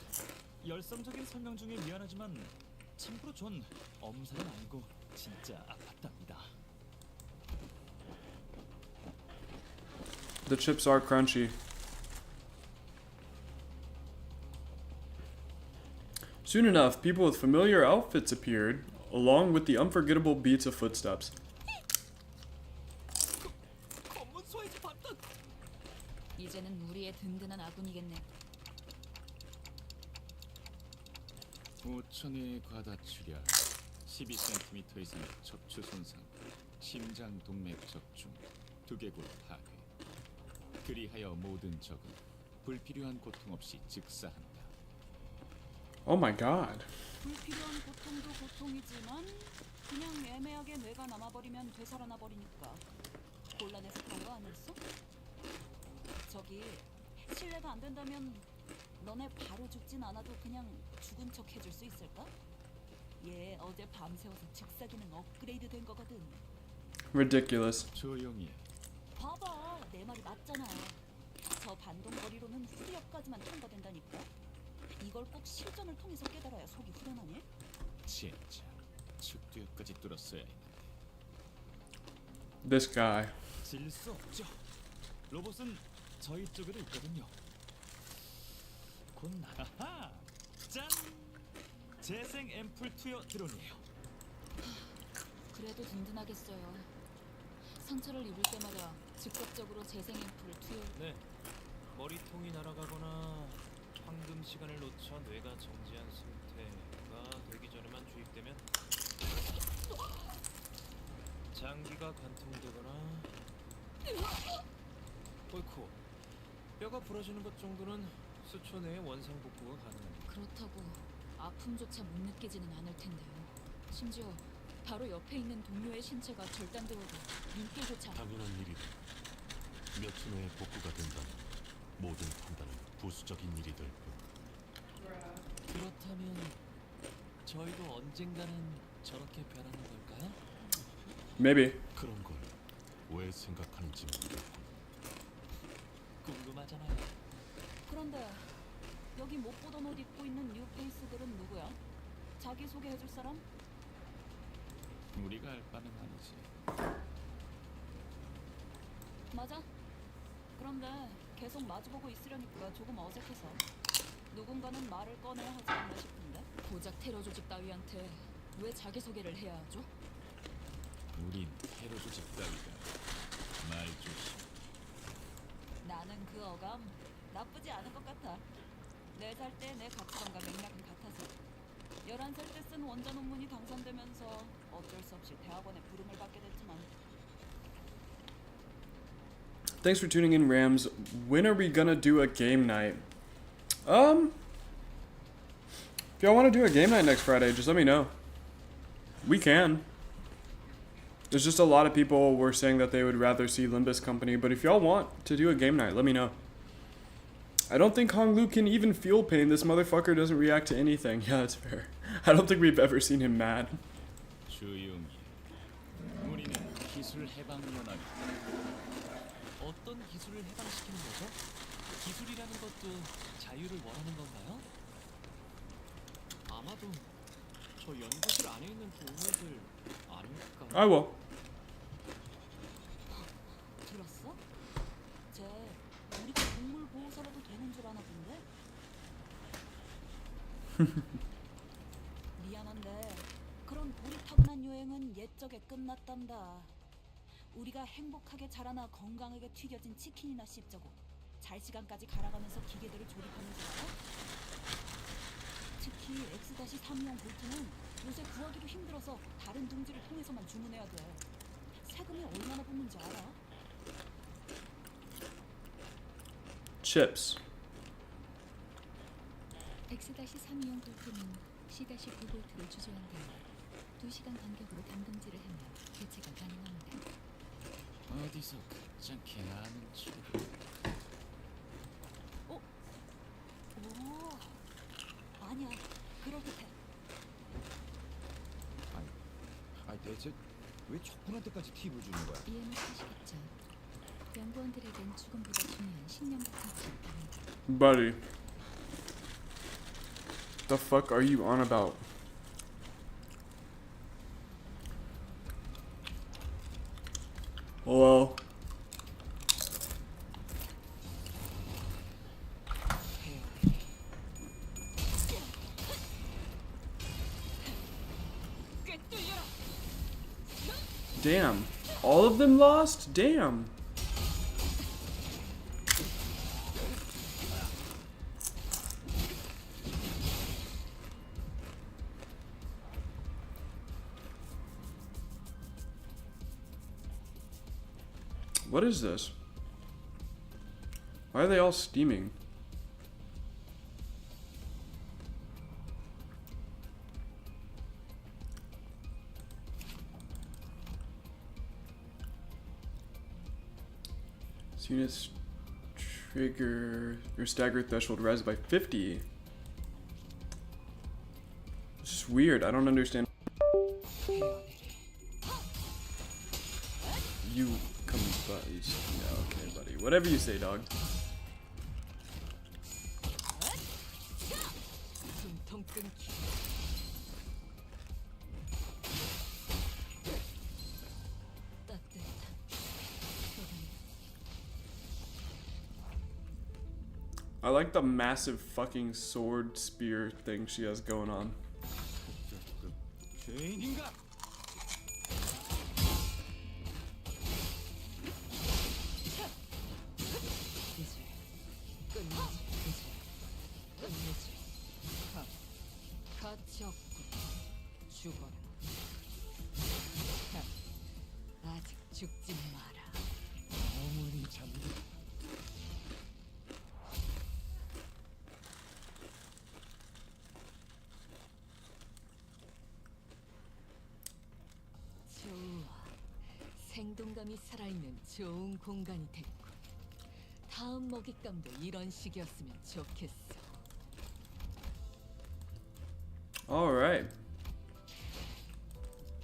열성적인 설명 중에 미안하지만 참고로 전 엄살은 아니고 진짜 아팠답니다. The chips are crunchy. Soon enough, people with familiar outfits appeared, along with the unforgettable beats of footsteps. 검문소에서 봤던 이제는 우리의 든든한 아군이겠네. 5천의 과다 출혈, 12cm 이상의 척추 손상, 심장 동맥 적중, 두개골 파괴. 그리하여 모든 적은 불필요한 고통 없이 즉사한다. Oh my god. 불필요한 고통도 고통이지만 그냥 애매하게 뇌가 남아버리면 되살아나 버리니까 곤란해서 그런 거 아니었어? 저기 실례가 안 된다면 너네 바로 죽진 않아도 그냥 죽은 척 해줄 수 있을까? 얘 어제 밤새워서 즉사기능 업그레이드 된 거거든. Ridiculous. 조용히 해. 봐봐, 내 말이 맞잖아. 저 반동거리로는 후리업까지만 통과된다니까. 이걸 꼭 실전을 통해서 깨달아야 속이 후련하니? 진짜 측두엽까지 뚫었어야 했는데. This guy. 질 수 없죠. 로봇은 저희 쪽에도 있거든요. 곧 나가하! 짠! 재생 앰플 투여 드론이에요. 그래도 든든하겠어요. 상처를 입을 때마다 즉각적으로 재생 앰플을 투여. 네. 머리통이 날아가거나 황금 시간을 놓쳐 뇌가 정지한 상태가 되기 전에만 주입되면 장기가 관통되거나 어이쿠 뼈가 부러지는 것 정도는 수초 내에 원상 복구가 가능합니다. 그렇다고 아픔조차 못 느끼지는 않을 텐데요. 심지어 바로 옆에 있는 동료의 신체가 절단되어도 눈길조차 당연한 일이다. 몇 초 내에 복구가 된다면 모든 판단은 부수적인 일이 될 뿐. 그렇다면 저희도 언젠가는 저렇게 변하는 걸까요? Maybe. 그런 걸 왜 생각하는지 모르겠다. 궁금하잖아요. 그런데 여기 못 보던 옷 입고 있는 뉴페이스들은 누구야? 자기 소개해줄 사람? 우리가 알 바는 아니지. 맞아. 그런데 계속 마주보고 있으려니까 조금 어색해서 누군가는 말을 꺼내야 하지 않나 싶은데. 고작 테러 조직 따위한테 왜 자기소개를 해야 하죠? 우린 테러 조직 따위가 말 조심. 나는 그 어감 나쁘지 않은 것 같아. 4살 때 내 가치관과 맥락은 같아서 11살 때 쓴 원자 논문이 당선되면서 어쩔 수 없이 대학원에 부름을 받게 됐지만 Thanks for tuning in, Rams. When are we gonna do a game night? If y'all want to do a game night next Friday, just let me know. We can. There's just a lot of people were saying that they would rather see Limbus Company, but if y'all want to do a game night, let me know. I don't think Hong Lu can even feel pain. This motherfucker doesn't react to anything. Yeah, that's fair. I don't think we've ever seen him mad. 조용히. 우리는 기술 해방 연합이. 어떤 기술을 해방시키는 거죠? 기술이라는 것도 자유를 원하는 건가요? 아마도 저 연구실 안에 있는 동물들 아닐까? I will. 들었어? 쟤 우리가 동물 보호사라도 되는 줄 아나 본데? 미안한데 그런 고리타분한 유행은 옛적에 끝났단다. 우리가 행복하게 자라나 건강하게 튀겨진 치킨이나 씹자고 잘 시간까지 갈아가면서 기계들을 조립하는 줄 알아? 특히 X-3형 볼트는 요새 구하기도 힘들어서 다른 둥지를 통해서만 주문해야 돼. 세금이 얼마나 붙는지 알아? Chips. X-3용 볼트는 C-9볼트를 주조한 뒤 2시간 간격으로 담금질을 하면 교체가 가능합니다. 어디서 그짱게 아는 척을. 오, 아니야. 그럴듯해. 아니 대체 왜 척분한테까지 팁을 주는 거야? 이해는 하시겠죠. 연구원들에겐 죽음보다 중요한 신념 같은 것이 있답니다. Buddy. The fuck are you on about? Hello? Damn. All of them lost? Damn. What is this? Why are they all steaming? This unit's trigger or stagger threshold rises by 50. It's just weird. I don't understand. You come buddy. Yeah, okay, buddy. Whatever you say, dog. I like the massive fucking sword spear thing she has going on. 죄인인가? 가치 없군. 죽어라. 아직 죽지 마라. 어머니 잠들. 좋아. 생동감이 살아있는 좋은 공간이 됐군. 다음 먹잇감도 이런 식이었으면 좋겠어. Alright.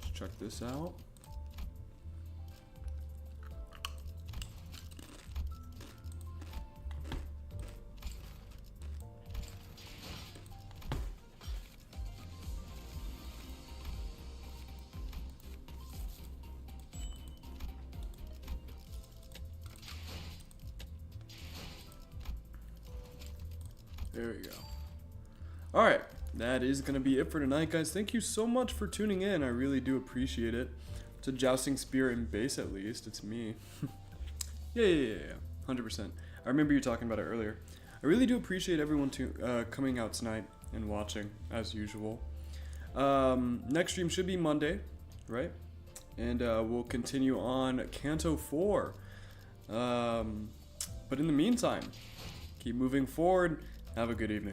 Let's check this out. There we go. Alright, that is going to be it for tonight, guys. Thank you so much for tuning in. I really do appreciate it. It's a jousting spear in base, at least. It's me. Yeah. 100%. I remember you talking about it earlier. I really do appreciate everyone coming out tonight and watching, as usual. Next stream should be Monday, right? And we'll continue on Canto 4. But in the meantime, keep moving forward. Have a good evening.